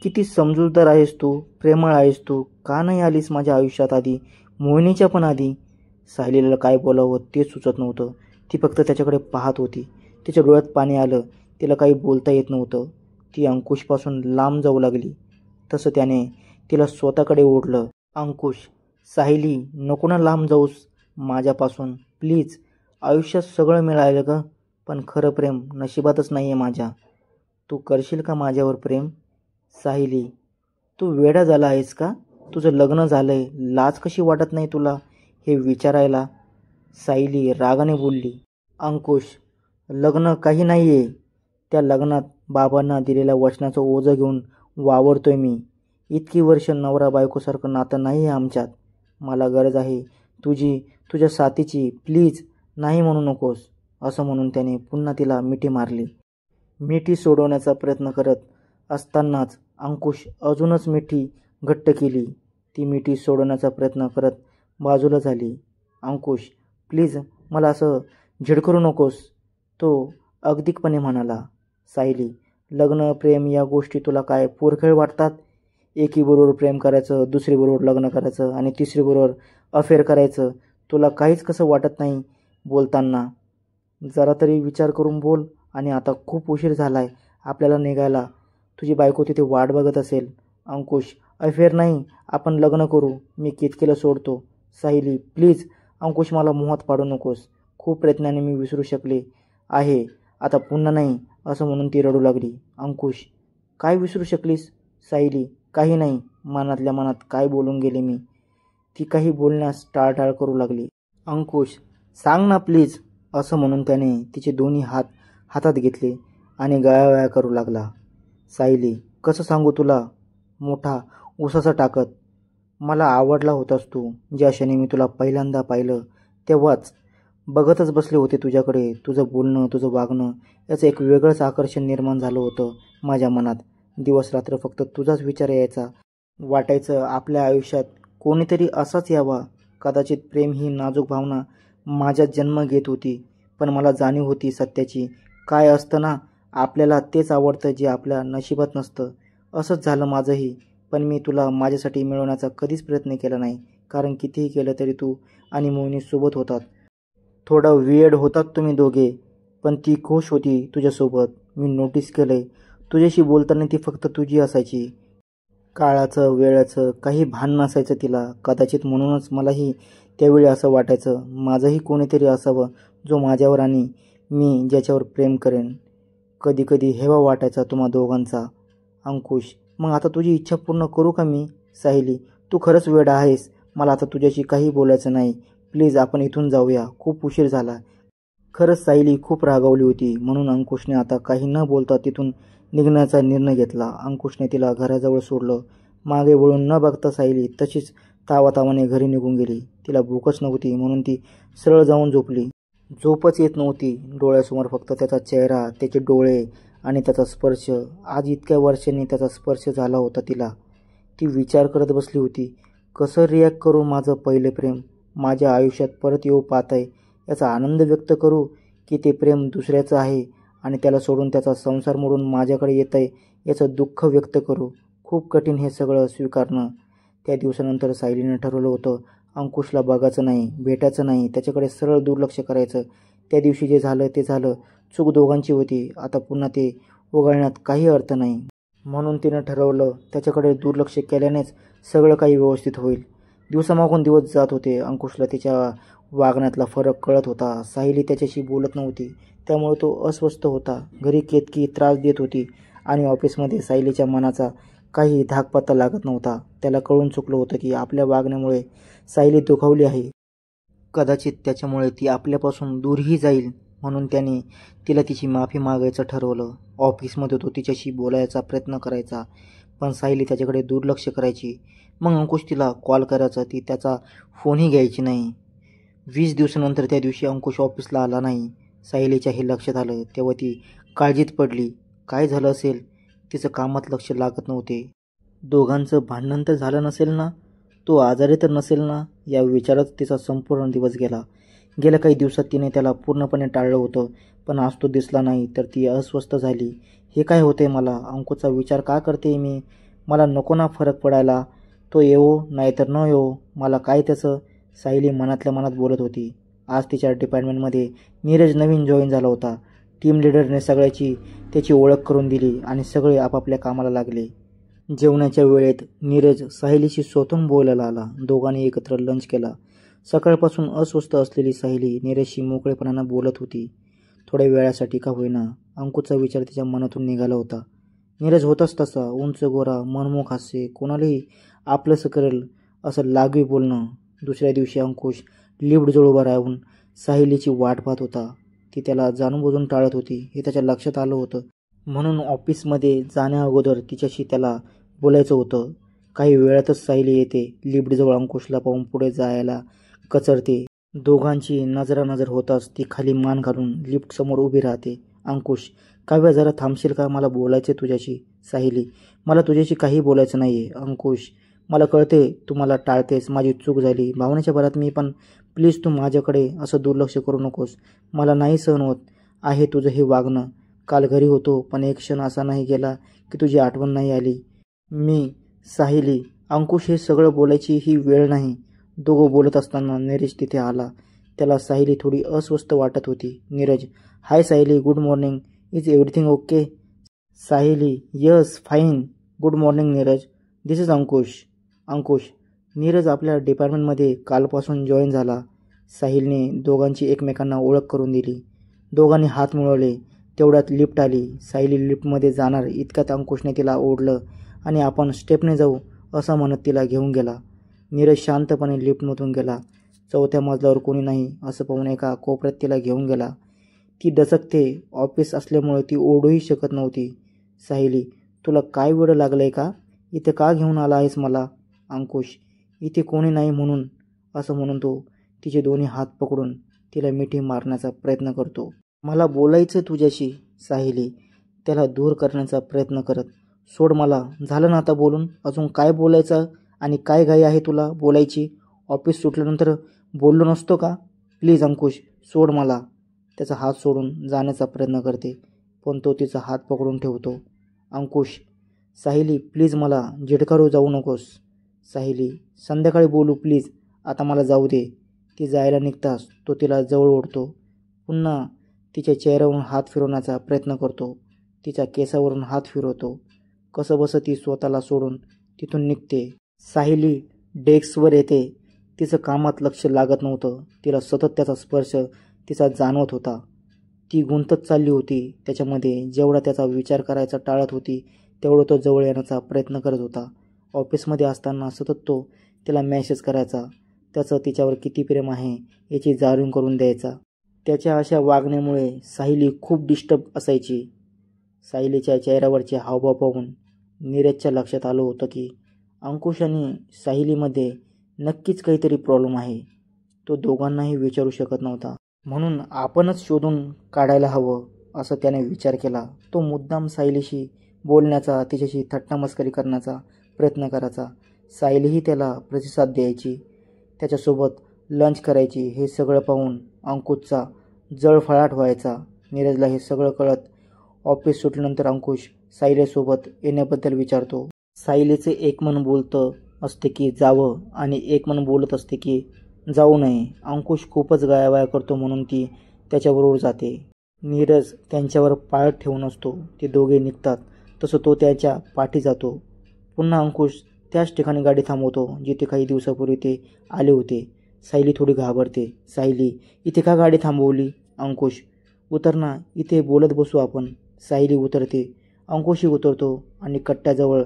किती समजूतदार आहेस तू, प्रेमळ आहेस तू. का नाही आलीस माझ्या आयुष्यात आधी, मोहिनीच्या पण आधी. सायलीला काय बोलावं तेच सुचत नव्हतं. ती फक्त त्याच्याकडे पाहत होती. तिच्या डोळ्यात पाणी आलं. तिला काही बोलता येत नव्हतं. ती अंकुशपासून लांब जाऊ लागली. तसं त्याने तिला स्वतःकडे ओढलं. अंकुश, सायली, नको ना लांब जाऊस माझ्यापासून, प्लीज. आयुष्यात सगळं मिळालं ग, पण खरं प्रेम नशिबातच नाही आहे माझ्या. तू करशील का माझ्यावर प्रेम? सायली, तू वेडा झाला आहेस का? तुझं लग्न झालंय, लाज कशी वाटत नाही तुला हे विचारायला? सायली रागाने बोलली. अंकुश, लग्न काही नाही आहे. त्या लग्नात बाबांना दिलेल्या वचनाचं ओझं घेऊन वावरतोय मी. इतकी वर्ष नवरा बायकोसारखं नातं नाही आहे आमच्यात. मला गरज आहे तुझी, तुझ्या साथीची. प्लीज नाही म्हणू नकोस. असं म्हणून त्याने पुन्हा तिला मिठी मारली. मिठी सोडवण्याचा प्रयत्न करत असतानाच अंकुश अजूनच मिठी घट्ट केली. ती मिठी सोडवण्याचा प्रयत्न करत बाजूला झाली. अंकुश, प्लीज मला असं झिडकरू नकोस, तो अगतिकपणे म्हणाला. सायली, लग्न, प्रेम या गोष्टी तुला काय पोरखेळ वाटतात? एकीबरोबर प्रेम करायचं, दुसरीबरोबर लग्न करायचं आणि तिसरीबरोबर अफेअर करायचं. तुला काहीच कसं वाटत नाही बोलताना? जरा तरी विचार करून बोल. आणि आता खूप उशीर झालाय आपल्याला निघायला. तुझी बायको तिथे वाट बघत असेल. अंकुश, अफेअर नाही, आपण लग्न करू. मी केतकीला सोडतो. सायली, प्लीज. अंकुश, मला मोहात पाडू नकोस. खूप प्रयत्नाने मी विसरू शकले आहे, आता पुन्हा नाही. असं म्हणून ती रडू लागली. अंकुश, काय विसरू शकलीस? सायली, काही नाही. मनातल्या मनात काय बोलून गेले मी. ती काही बोलण्यास टाळटाळ करू लागली. अंकुश, सांग ना प्लीज. असं म्हणून त्याने तिचे दोन्ही हात हातात घेतले आणि गळागळा करू लागला. सायली, कसं सांगू तुला? मोठा उसाचा टाकत. मला आवडला होतास तू. ज्या क्षणी मी तुला पहिल्यांदा पाहिलं तेव्हाच बघतच बसले होते तुझ्याकडे. तुझं बोलणं, तुझं वागणं याचं एक वेगळंच आकर्षण निर्माण झालं होतं माझ्या मनात. दिवस रात्र फक्त तुझाच विचार यायचा. वाटायचं आपल्या आयुष्यात कोणीतरी असाच यावा. कदाचित प्रेम ही नाजूक भावना माझ्यात जन्म घेत होती, पण मला जाणीव होती सत्याची. काय असतं ना, आपल्याला तेच आवडतं जे आपल्या नशिबात नसतं. असंच झालं माझंही. पण मी तुला माझ्यासाठी मिळवण्याचा कधीच प्रयत्न केला नाही, कारण कितीही केलं तरी तू आणि मोहिनी सोबत होतात. थोडं वियर्ड होतात तुम्ही दोघे, पण ती खुश होती तुझ्यासोबत. मी नोटीस केलंय, तुझ्याशी बोलताना ती फक्त तुझी असायची. काळाचं वेळाचं काही भान नसायचं तिला. कदाचित म्हणूनच मलाही त्यावेळी असं वाटायचं माझंही कोणीतरी असावं जो माझ्यावर आणि मी ज्याच्यावर प्रेम करेन. कधी कधी हेवा वाटायचा तुम्हा दोघांचा. अंकुश, मग आता तुझी इच्छा पूर्ण करू का मी? सायली, तू खरंच वेडा आहेस. मला आता तुझ्याशी काही बोलायचं नाही. प्लीज आपण इथून जाऊया, खूप उशीर झाला. खरंच सायली खूप रागावली होती, म्हणून अंकुशने आता काही न बोलता तिथून निघण्याचा निर्णय घेतला. अंकुशने तिला घराजवळ सोडलं. मागे वळून न बघता सायली तशीच तावातावाने घरी निघून गेली. तिला भूकच नव्हती, म्हणून ती सरळ जाऊन झोपली. झोपच येत नव्हती. डोळ्यासमोर फक्त त्याचा चेहरा, त्याचे डोळे आणि त्याचा स्पर्श. आज इतक्या वर्षांनी त्याचा स्पर्श झाला होता तिला. ती विचार करत बसली होती, कसं रिॲक्ट करू माझं पहिले प्रेम माझ्या आयुष्यात परत येऊ पाहतंय याचा आनंद व्यक्त करू, की ते प्रेम दुसऱ्याचं आहे आणि त्याला सोडून त्याचा संसार मोडून माझ्याकडे येत आहे याचं दुःख व्यक्त करू. खूप कठीण हे सगळं स्वीकारणं. त्या दिवसानंतर सायलीनं ठरवलं होतं अंकुशला बघायचं नाही, भेटायचं नाही, त्याच्याकडे सरळ दुर्लक्ष करायचं. त्या दिवशी जे झालं ते झालं. चूक दोघांची होती. आता पुन्हा ते उगाळण्यात काही अर्थ नाही. म्हणून तिनं ठरवलं त्याच्याकडे दुर्लक्ष केल्यानेच सगळं काही व्यवस्थित होईल. दिवसामागून दिवस जात होते. अंकुशला तिच्या वागण्यातला फरक कळत होता. सायली त्याच्याशी बोलत नव्हती, त्यामुळे तो अस्वस्थ होता. घरी केतकी त्रास देत होती आणि ऑफिसमध्ये सायलीच्या मनाचा काही धाकपत्ता लागत नव्हता. त्याला कळून चुकलं होतं की आपल्या वागण्यामुळे सायली दुखावली आहे. कदाचित त्याच्यामुळे ती आपल्यापासून दूरही जाईल, म्हणून त्याने तिला तिची माफी मागायचं ठरवलं. ऑफिसमध्ये तो तिच्याशी बोलायचा प्रयत्न करायचा, पण सायली त्याच्याकडे दुर्लक्ष करायची. मग अंकुश तिला कॉल करायचा, ती त्याचा फोनही घ्यायची नाही. 20 दिवसानंतर त्या दिवशी अंकुश ऑफिसला आला नाही. सायलीच्या हे लक्षात आलं तेव्हा ती काळजीत पडली. काय झालं असेल? तिचं कामात लक्ष लागत नव्हते. दोघांचं भांडण तर झालं नसेल ना? तो आजारी तर नसेल ना? या विचारात तिचा संपूर्ण दिवस गेला. गेल्या काही दिवसात तिने त्याला पूर्णपणे टाळलं होतं, पण आज तो दिसला नाही तर ती अस्वस्थ झाली. हे काय होते मला? अंकुशचा विचार का करते मी? मला नको ना फरक पडायला. तो येवो नाहीतर न येवो, मला काय त्याचं? सायली मनातल्या मनात बोलत होती. आज तिच्या डिपार्टमेंटमध्ये नीरज नवीन जॉईन झाला होता. टीम लीडरने सगळ्याची त्याची ओळख करून दिली आणि सगळे आपापल्या कामाला लागले. जेवणाच्या वेळेत नीरज साहिलीशी स्वतःहून बोलायला आला. दोघांनी एकत्र लंच केला. सकाळपासून अस्वस्थ असलेली साहिली नीरजशी मोकळेपणानं बोलत होती. थोड्या वेळासाठी का होईना अंकुशचा विचार तिच्या मनातून निघाला होता. नीरज होताच तसा, उंच गोरा, मनमोहक हास्य, कोणालाही आपलंसं करेल असं लागवी बोलणं. दुसऱ्या दिवशी अंकुश लिफ्टजवळ उभा राहून साहिलीची वाट पाहत होता. ती त्याला जाणूनबुजून टाळत होती हे त्याच्या लक्षात आलं होतं. म्हणून ऑफिसमध्ये जाण्याअगोदर तिच्याशी त्याला बोलायचं होतं. काही वेळातच साहिली येते. लिफ्टजवळ अंकुशला पाहून पुढे जायला कचरते. दोघांची नजरानजर होताच ती खाली मान घालून लिफ्ट समोर उभी राहते. अंकुश, काव्या जरा थांबशील का? मला बोलायचं तुझ्याशी. साहिली, मला तुझ्याशी काही बोलायचं नाहीये. अंकुश, मला कळते तू मला टाळतेस, माझी चूक झाली. भावनेच्या भरात मी पण, प्लीज तू माझ्याकडे असं दुर्लक्ष करू नकोस. मला नाही सहन होत आहे तुझं हे वागणं. काल घरी होतो पण एक क्षण असा नाही गेला की तुझी आठवण नाही आली. साहिली, अंकुश, हे सगळं बोलायची ही वेळ नाही. दोघं बोलत असताना नीरज तिथे आला. त्याला साहिली थोडी अस्वस्थ वाटत होती. Neeraj, hi Sahili, good morning. Is everything okay? Sahili, yes fine. Good morning Neeraj, this is Ankush. Neeraj आपल्या डिपार्टमेंटमध्ये कालपासून जॉईन झाला. साहिलने दोघांची एकमेकांना ओळख करून दिली. दोघांनी हात मिळवले. तेवढ्यात लिफ्ट आली. साहिली लिफ्टमध्ये जाणार इतक्यात अंकुशने तिला ओढलं आणि आपण स्टेपने जाऊ असं म्हणत तिला घेऊन गेला. नीरज शांतपणे लिफ्टमधून गेला. 4थ्या मजल्यावर कोणी नाही असं पाहून एका कोपऱ्यात तिला घेऊन गेला. ती दचकते. ऑफिस असल्यामुळे ती ओढूही शकत नव्हती. साहिली, तुला काय वेड लागलंय का? इथे का घेऊन आला आहेस मला? अंकुश, इथे कोणी नाही म्हणून, असं म्हणून तो तिचे दोन्ही हात पकडून तिला मिठी मारण्याचा प्रयत्न करतो. मला बोलायचं तुझ्याशी. साहिली त्याला दूर करण्याचा प्रयत्न करत, सोड मला. झालं ना आता बोलून? अजून काय बोलायचं आणि काय घाई आहे तुला बोलायची? ऑफिस सुटल्यानंतर बोललो नसतो का? प्लीज अंकुश, सोड मला. त्याचा हात सोडून जाण्याचा प्रयत्न करते पण तो तिचा हात पकडून ठेवतो. अंकुश, साहिली प्लीज, मला झिडकारू जाऊ नकोस. साहिली, संध्याकाळी बोलू प्लीज, आता मला जाऊ दे. ती जायला निघताच तो तिला जवळ ओढतो. पुन्हा तिच्या चेहऱ्यावरून हात फिरवण्याचा प्रयत्न करतो. तिच्या केसावरून हात फिरवतो. कसंबसं ती स्वतःला सोडून तिथून निघते. साहिली डेस्कवर येते. तिचं कामात लक्ष लागत नव्हतं. तिला सतत त्याचा स्पर्श तिचा जाणवत होता. ती गुंतत चालली होती त्याच्यामध्ये. जेवढा त्याचा विचार करायचा टाळत होती तेवढं तो जवळ येण्याचा प्रयत्न करत होता. ऑफिसमध्ये असताना सतत तो तिला मेसेज करायचा. त्याचं तिच्यावर किती प्रेम आहे याची जाणीव करून द्यायचा. त्याच्या अशा वागण्यामुळे साहिली खूप डिस्टर्ब असायची. साहिलीच्या चेहऱ्यावरचे हावभाव पाहून नीरजच्या लक्षात आलं होतं की अंकुश आणि साहिलीमध्ये नक्कीच काहीतरी प्रॉब्लेम आहे. तो दोघांनाही विचारू शकत नव्हता. म्हणून आपणच शोधून काढायला हवं असं त्याने विचार केला. तो मुद्दाम साहिलीशी बोलण्याचा, तिच्याशी थट्टामस्करी करण्याचा प्रयत्न करायचा. साहिलीही त्याला प्रतिसाद द्यायची, त्याच्यासोबत लंच करायची. हे सगळं पाहून अंकुशचा जळफळाट व्हायचा. नीरजला हे सगळं कळत ऑफिस सुटल्यानंतर अंकुश साहिलीसोबत येण्याबद्दल विचारतो. साहिलीचे एक मन बोलतं असते की जावं आणि एक मन बोलत असते की जाऊ नये. अंकुश खूपच गायावाया करतो म्हणून ती त्याच्याबरोबर जाते. नीरज त्यांच्यावर पाळत ठेवून असतो. ते दोघे निघतात तसं तो त्याच्या पाठी जातो. पुन्हा अंकुश त्याच ठिकाणी गाडी थांबवतो जिथे काही दिवसापूर्वी ते आले होते. साहिली थोडी घाबरते. साहिली, इथे का गाडी थांबवली? अंकुश, उतर ना, इथे बोलत बसू आपण. साहिली उतरते. अंकुशही उतरतो आणि कट्ट्याजवळ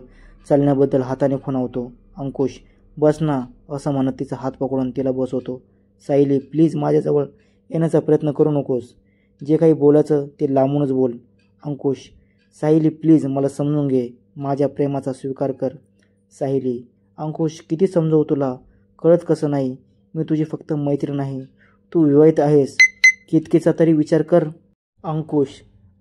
चालण्याबद्दल हाताने खुणावतो. अंकुश, बस ना, असं म्हणत तिचा हात पकडून तिला बसवतो. साहिली, प्लीज माझ्याजवळ येण्याचा प्रयत्न करू नकोस. जे काही बोलायचं ते लांबूनच बोल. अंकुश, साहिली प्लीज मला समजून घे. माझ्या प्रेमाचा स्वीकार कर. साहिली, अंकुश किती समजवू तुला? कळत कसं नाही? मी तुझी फक्त मैत्रीण आहे. तू विवाहित आहेस. कितकीचा तरी विचार कर. अंकुश,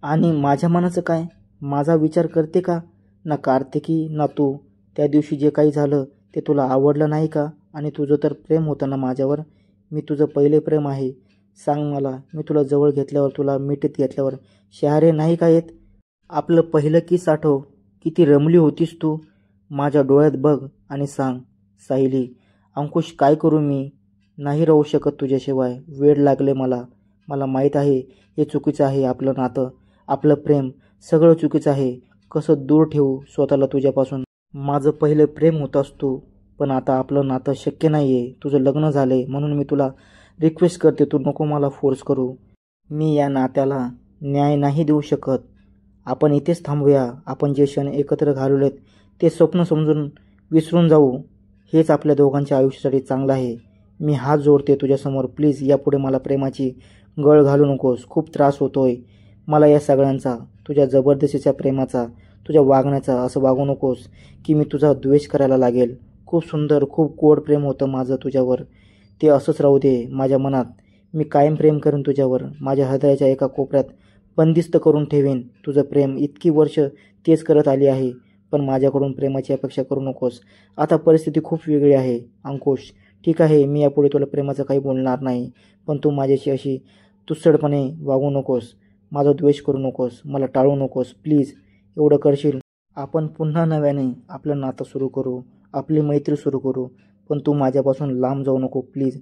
आणि माझ्या मनाचं काय? माझा विचार करते का? ना कार्तिकी ना तू. त्या दिवशी जे काही झालं ते तुला आवडलं नाही का? आणि तुझं तर प्रेम होतं ना माझ्यावर. मी तुझं पहिले प्रेम आहे. सांग मला, मी तुला जवळ घेतल्यावर, तुला मिठीत घेतल्यावर शहारे नाही का येत? आपलं पहिलं किस आठव, किती रमली होतीस तू. माझ्या डोळ्यात बघ आणि सांग. साहिली, अंकुश काय करू मी? नाही राहू शकत तुझ्याशिवाय. वेड लागले मला. मला माहीत आहे हे चुकीचं आहे. आपलं नातं, आपलं प्रेम सगळं चुकीचं आहे. कसं दूर ठेवू स्वतःला तुझ्यापासून. माझं पहिलं प्रेम होतास तू, पण आता आपलं नातं शक्य नाही आहे. तुझं लग्न झालं आहे म्हणून मी तुला रिक्वेस्ट करते, तू नको मला फोर्स करू. मी या नात्याला न्याय नाही देऊ शकत. आपण इथेच थांबूया. आपण जे क्षण एकत्र घालवलेत ते स्वप्न समजून विसरून जाऊ. हेच आपल्या दोघांच्या आयुष्यासाठी चांगलं आहे. मी हात जोडते तुझ्यासमोर. प्लीज यापुढे मला प्रेमाची गळ घालू नकोस. खूप त्रास होतोय मला या सगळ्यांचा, तुझ्या जबरदस्तीच्या प्रेमाचा, तुझ्या वागण्याचा. असं वागू नकोस की मी तुझा द्वेष करायला लागेल. खूप सुंदर, खूप गोड प्रेम होतं माझं तुझ्यावर. ते असंच राहू दे माझ्या मनात. मी कायम प्रेम करेन तुझ्यावर. माझ्या हृदयाच्या एका कोपऱ्यात बंदिस्त करून ठेवेन तुझं प्रेम. इतकी वर्ष तेच करत आली आहे, पण माझ्याकडून प्रेमाची अपेक्षा करू नकोस. आता परिस्थिती खूप वेगळी आहे अंकुश. ठीक आहे, मी यापुढे तुला प्रेमाचं काही बोलणार नाही, पण तू माझ्याशी अशी तुसडपणे वागू नकोस. माझा द्वेष करू नकोस. मला टाळू नकोस. प्लीज एवढं करशील. आपण पुन्हा नव्याने आपलं नातं सुरू करू, आपली मैत्री सुरू करू, पण तू माझ्यापासून लांब जाऊ नको प्लीज.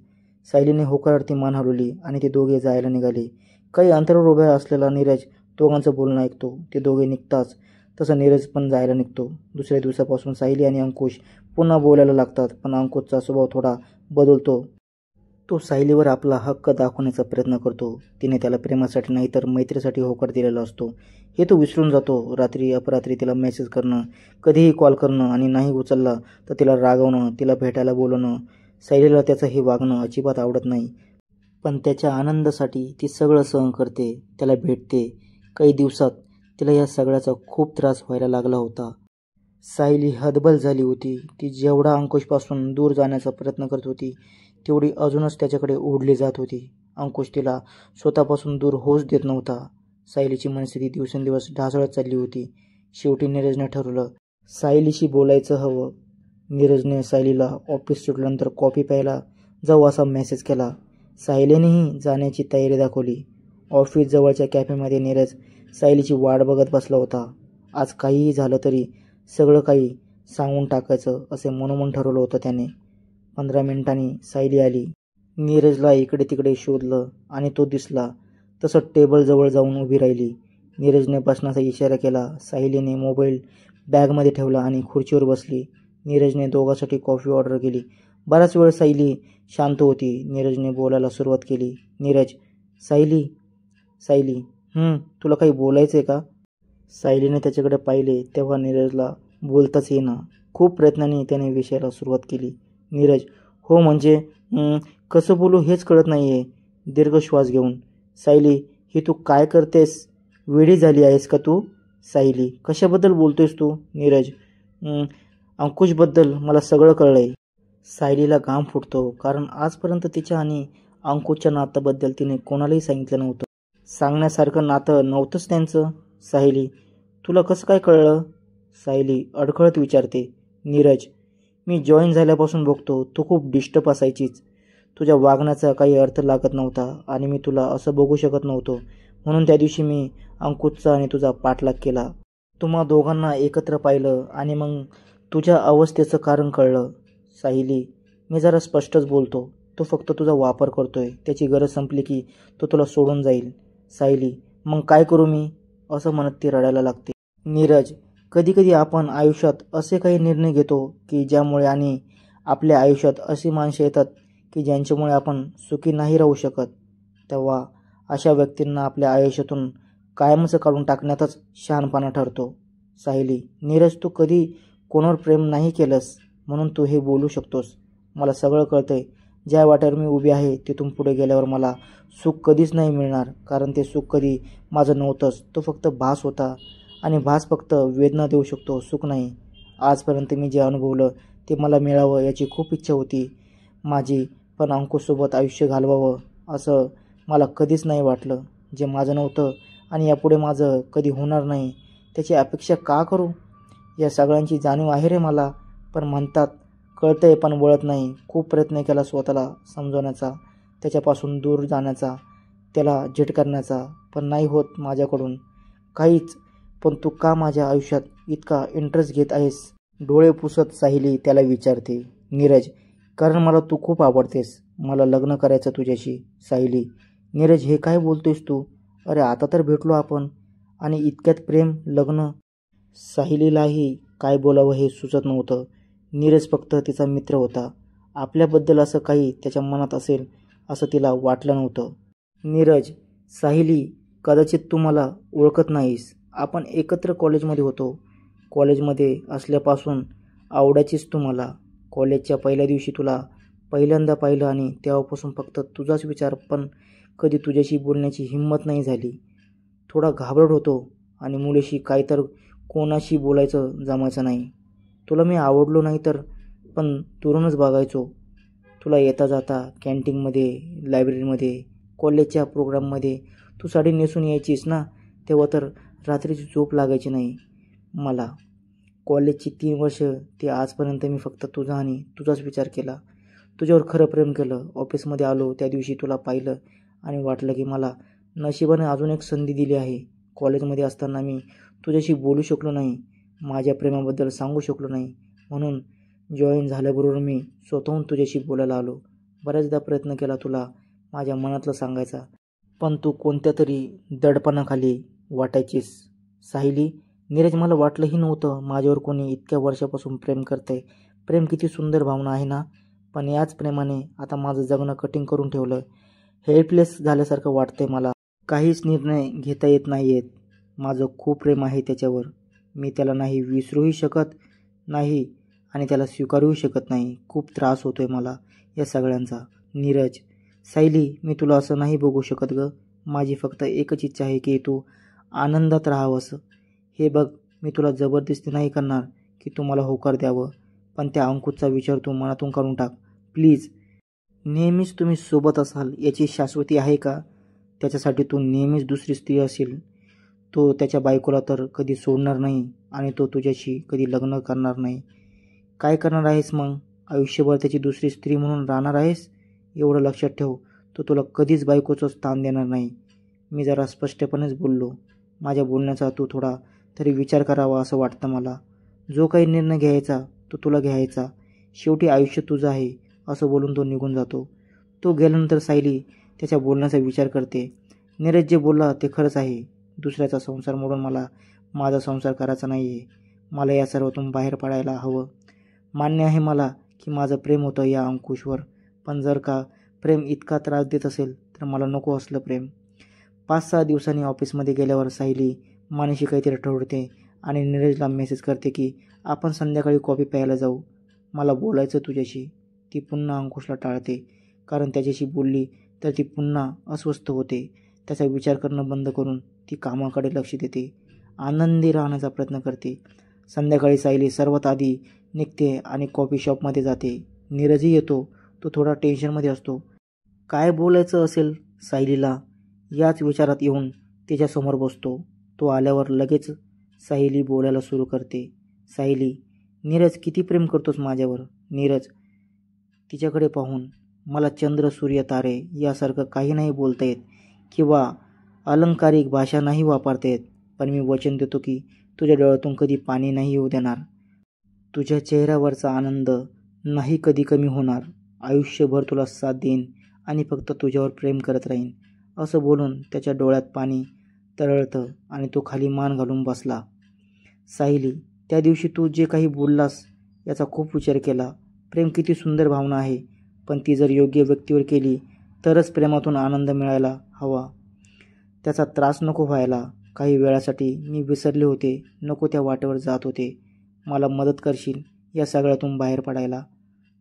सायलीने होकारार्थी मान हलवली आणि ते दोघे जायला निघाले. काही अंतरावर उभ्या असलेला नीरज दोघांचं बोलणं ऐकतो. ते दोघे निघताच तसं नीरज पण जायला निघतो. दुसऱ्या दिवसापासून सायली आणि अंकुश पुन्हा बोलायला लागतात, पण अंकुशचा स्वभाव थोडा बदलतो. तो सायलीवर आपला हक्क दाखवण्याचा प्रयत्न करतो. तिने त्याला प्रेमासाठी नाही तर मैत्रीसाठी होकार दिलेला असतो हे तो विसरून जातो. रात्री अपरात्री तिला मेसेज करणं, कधीही कॉल करणं आणि नाही उचलला तर तिला रागवणं, तिला भेटायला बोलवणं. सायलीला त्याचं हे वागणं अजिबात आवडत नाही, पण त्याच्या आनंदासाठी ती सगळं सहन करते, त्याला भेटते. काही दिवसात तिला या सगळ्याचा खूप त्रास व्हायला लागला होता. सायली हतबल झाली होती. ती जेवढा अंकुशपासून दूर जाण्याचा प्रयत्न करत होती तेवढी अजूनच त्याच्याकडे ओढली जात होती. अंकुश तिला स्वतःपासून दूर होऊच देत नव्हता. सायलीची मनस्थिती दिवसेंदिवस ढासळत चालली होती. शेवटी नीरजने ठरवलं सायलीशी बोलायचं हवं. नीरजने सायलीला ऑफिस सुटल्यानंतर कॉफी प्यायला जाऊ असा मेसेज केला. सायलीनेही जाण्याची तयारी दाखवली. ऑफिस जवळच्या कॅफेमध्ये नीरज सायलीची वाट बघत बसला होता. आज काहीही झालं तरी सगळं काही सांगून टाकायचं असे मनोमन ठरवलं होतं त्याने. 15 मिनिटांनी सायली आली. नीरजला इकडे तिकडे शोधलं आणि तो दिसला तसं टेबलजवळ जाऊन उभी राहिली. नीरजने बसण्याचा इशारा केला. सायलीने मोबाईल बॅगमध्ये ठेवला आणि खुर्चीवर बसली. नीरजने दोघांसाठी कॉफी ऑर्डर केली. बराच वेळ सायली शांत होती. नीरजने बोलायला सुरुवात केली. नीरज, सायली सायली तुला काही बोलायचं आहे का? सायलीने त्याच्याकडे पाहिले तेव्हा नीरजला बोलताच येईना. खूप प्रयत्नांनी त्याने विषयाला सुरुवात केली. नीरज, हो म्हणजे कसं बोलू हेच कळत नाही आहे. दीर्घ श्वास घेऊन, सायली ही तू काय करतेस? वेडी झाली आहेस का तू? सायली, कशाबद्दल बोलतोयस तू? नीरज, अंकुशबद्दल. मला सगळं कळलं आहे. सायलीला घाम फुटतो, कारण आजपर्यंत तिच्या आणि अंकुशच्या नात्याबद्दल तिने कोणालाही सांगितलं नव्हतं. सांगण्यासारखं नातं नव्हतंच त्यांचं. सायली, तुला कसं काय कळलं? सायली अडखळत विचारते. नीरज, मी जॉईन झाल्यापासून बघतो तू खूप डिस्टर्ब असायचीच. तुझ्या वागण्याचा काही अर्थ लागत नव्हता आणि मी तुला असं बघू शकत नव्हतो. म्हणून त्या दिवशी मी अंकुशचा आणि तुझा पाठलाग केला. तुम्हा दोघांना एकत्र पाहिलं आणि मग तुझ्या अवस्थेचं कारण कळलं. सायली, मी जरा स्पष्टच बोलतो. तो फक्त तुझा वापर करतोय. त्याची गरज संपली की तो तुला सोडून जाईल. सायली, मग काय करू मी? असं म्हणत ती रडायला लागते. नीरज, कधीकधी आपण आयुष्यात असे काही निर्णय घेतो की ज्यामुळे आणि आपल्या आयुष्यात अशी माणसं येतात की ज्यांच्यामुळे आपण सुखी नाही राहू शकत. तेव्हा अशा व्यक्तींना आपल्या आयुष्यातून कायमचं काढून टाकण्यातच शहाणपणा ठरतो. सायली, नीरज, तू कधी कोणावर प्रेम नाही केलंस म्हणून तू हे बोलू शकतोस. मला सगळं कळतंय. ज्या वाट्यावर मी उभी आहे तिथून पुढे गेल्यावर मला सुख कधीच नाही मिळणार, कारण ते सुख कधी माझं नव्हतंच. तो फक्त भास होता आणि भास फक्त वेदना देऊ शकतो, सुख नाही. आजपर्यंत मी जे अनुभवलं ते मला मिळावं याची खूप इच्छा होती माझी, पण अंकुशसोबत आयुष्य घालवावं असं मला कधीच नाही वाटलं. जे माझं नव्हतं आणि यापुढे माझं कधी होणार नाही त्याची अपेक्षा का करू? या सगळ्यांची जाणीव आहे रे मला, पण म्हणतात कळतंय पण वळत नाही. खूप प्रयत्न केला स्वतःला समजवण्याचा, त्याच्यापासून दूर जाण्याचा, त्याला झिटकारण्याचा, पण नाही होत माझ्याकडून काहीच. पण तू का माझ्या आयुष्यात इतका इंटरेस्ट घेत आहेस? डोळे पुसत सायली त्याला विचारते. नीरज, कारण मला तू खूप आवडतेस. मला लग्न करायचं तुझ्याशी. सायली, नीरज हे काय बोलतोयस तू? अरे आता तर भेटलो आपण आणि इतक्यात प्रेम, लग्न? सायलीलाही काय बोलावं हे सुचत नव्हतं. नीरज फक्त तिचा मित्र होता. आपल्याबद्दल असं काही त्याच्या मनात असेल असं तिला वाटलं नव्हतं. नीरज, सायली, कदाचित तू मला ओळखत नाहीस. आपण एकत्र कॉलेजमध्ये होतो. कॉलेजमध्ये असल्यापासून आवडायचीस तू मला. कॉलेजच्या पहिल्या दिवशी तुला पहिल्यांदा पाहिलं आणि तेव्हापासून फक्त तुझाच विचार, पण कधी तुझ्याशी बोलण्याची हिंमत नाही झाली. थोडा घाबरट होतो आणि मुलीशी काय तर कोणाशी बोलायचं जमायचं नाही. तुला मी आवडलो नाही तर पण दुरूनच बघायचो. तुला येता जाता कॅन्टीनमध्ये, लायब्ररीमध्ये, कॉलेजच्या प्रोग्राममध्ये तू साडी नेसून यायचीस ना, तेव्हा तर रात्रीची झोप लागायची नाही मला. कॉलेजची 3 वर्ष ते आजपर्यंत मी फक्त तुझा आणि तुझाच विचार केला. तुझ्यावर खरं प्रेम केलं. ऑफिसमध्ये आलो त्या दिवशी तुला पाहिलं आणि वाटलं की मला नशिबाने अजून एक संधी दिली आहे. कॉलेजमध्ये असताना मी तुझ्याशी बोलू शकलो नाही, माझ्या प्रेमाबद्दल सांगू शकलो नाही. म्हणून जॉईन झाल्याबरोबर मी स्वतःहून तुझ्याशी बोलायला आलो. बऱ्याचदा प्रयत्न केला तुला माझ्या मनातलं सांगायचा, पण तू कोणत्या तरी दडपणाखाली वाटायचीस. सायली, नीरज, मला वाटलंही नव्हतं माझ्यावर कोणी इतक्या वर्षापासून प्रेम करतंय. प्रेम किती सुंदर भावना आहे ना, पण याच प्रेमाने आता माझं जगणं कठीण करून ठेवलं. हेल्पलेस झाल्यासारखं वाटतंय मला. काहीच निर्णय घेता येत नाही आहेत. माझं खूप प्रेम आहे त्याच्यावर. मी त्याला नाही विसरूही शकत नाही आणि त्याला स्वीकारूही शकत नाही. खूप त्रास होतोय मला या सगळ्यांचा. नीरज, सायली, मी तुला असं नाही बघू शकत ग. माझी फक्त एकच इच्छा आहे की तू आनंदात राहावंस. हे बघ, मी तुला जबरदस्ती नाही करणार की तू मला होकार द्यावं, पण त्या अंकुशचा विचार तू मनातून काढून टाक प्लीज. नेहमीच तुम्ही सोबत असाल याची शाश्वती आहे का? त्याच्यासाठी तू नेहमीच दुसरी स्त्री असेल. तो त्याच्या बायकोला तर कधी सोडणार नाही आणि तो तुझ्याशी कधी लग्न करणार नाही. काय करणार आहेस मग? आयुष्यभर त्याची दुसरी स्त्री म्हणून राहणार आहेस? एवढं लक्षात ठेव, तो तुला कधीच बायकोचं स्थान देणार नाही. मी जरा स्पष्टपणेच बोललो. माझ्या बोलण्याचा तू थोडा तरी विचार करावा असं वाटतं मला. जो काही निर्णय घ्यायचा तो तुला घ्यायचा. शेवटी आयुष्य तुझं आहे असं बोलून तो निघून जातो. तो गेल्यानंतर सायली त्याच्या बोलण्याचा विचार करते. नीरज जे बोलला ते खरंच आहे. दुसऱ्याचा संसार मोडून मला माझा संसार करायचा नाही आहे. मला या सर्वातून बाहेर पडायला हवं. मान्य आहे मला की माझं प्रेम होतं या अंकुशवर, पण जर का प्रेम इतका त्रास देत असेल तर मला नको असलं प्रेम. 5-6 दिवसांनी ऑफिसमध्ये गेल्यावर सायली मानेशी काहीतरी ठरवते आणि नीरजला मेसेज करते की आपण संध्याकाळी कॉफी प्यायला जाऊ, मला बोलायचं तुझ्याशी. ती पुन्हा अंकुशला टाळते, कारण त्याच्याशी बोलली तर ती पुन्हा अस्वस्थ होते. त्याचा विचार करणं बंद करून ती कामाकडे लक्ष देते, आनंदी राहण्याचा प्रयत्न करते. संध्याकाळी सायली सर्वात आधी निघते आणि कॉफी शॉपमध्ये जाते. नीरजही येतो. तो थोडा टेन्शनमध्ये असतो. काय बोलायचं असेल सायलीला याच विचारात येऊन तिच्यासमोर बसतो. तो आल्यावर लगेच सायली बोलायला सुरू करते. सायली, नीरज किती प्रेम करतोस माझ्यावर? नीरज, तिच्याकडे पाहून, मला चंद्र, सूर्य, तारे यासारखं काही नाही बोलता येत किंवा अलंकारिक भाषा नाही वापरता येत, पण मी वचन देतो की तुझ्या डोळ्यातून कधी पाणी नाही येऊ देणार. तुझ्या चेहऱ्यावरचा आनंद नाही कधी कमी होणार. आयुष्यभर तुला साथ देईन आणि फक्त तुझ्यावर प्रेम करत राहीन. असं बोलून त्याच्या डोळ्यात पाणी तरळतं आणि तो खाली मान घालून बसला. सायली, त्या दिवशी तू जे काही बोललास याचा खूप विचार केला. प्रेम किती सुंदर भावना आहे, पण ती जर योग्य व्यक्तीवर केली तरच प्रेमातून आनंद मिळायला हवा. त्याचा त्रास नको व्हायला. काही वेळासाठी मी विसरले होते, नको त्या वाटेवर जात होते. मला मदत करशील या सगळ्यातून बाहेर पडायला?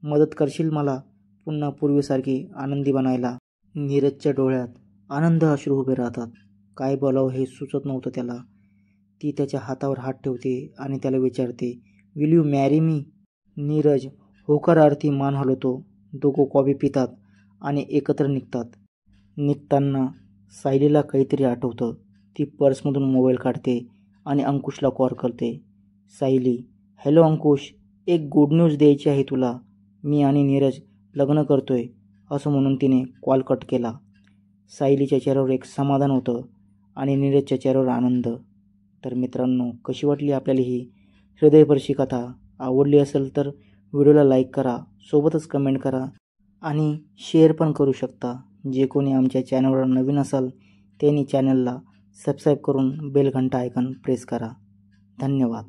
मदत करशील मला पुन्हा पूर्वीसारखी आनंदी बनायला? नीरजच्या डोळ्यात आनंद अश्रू उभे राहतात. काय बोलावं हे सुचत नव्हतं त्याला. ती त्याच्या हातावर हात ठेवते आणि त्याला विचारते, will you marry me? Neeraj होकारार्थी मान हलवतो. दोघं कॉफी पितात आणि एकत्र निघतात. निघताना सायलीला काहीतरी आठवतं. ती पर्समधून मोबाईल काढते आणि अंकुशला कॉल करते. सायली, हॅलो अंकुश, एक गुड न्यूज द्यायची आहे तुला. मी आणि नीरज लग्न करतोय, असं म्हणून तिने कॉल कट केला. सायलीच्या चेहऱ्यावर एक समाधान होतं आणि नीरजच्या चेहऱ्यावर आनंद. तर मित्रांनो, कशी वाटली आपल्याला ही हृदयस्पर्शी कथा? आवडली असेल तर व्हिडिओला लाईक करा, सोबतच कमेंट करा आणि शेअर पण करू शकता. जे कोणी आमच्या चॅनलवर नवीन असाल त्यांनी चॅनलला सबस्क्राईब करून बेल घंटा आयकॉन प्रेस करा. धन्यवाद.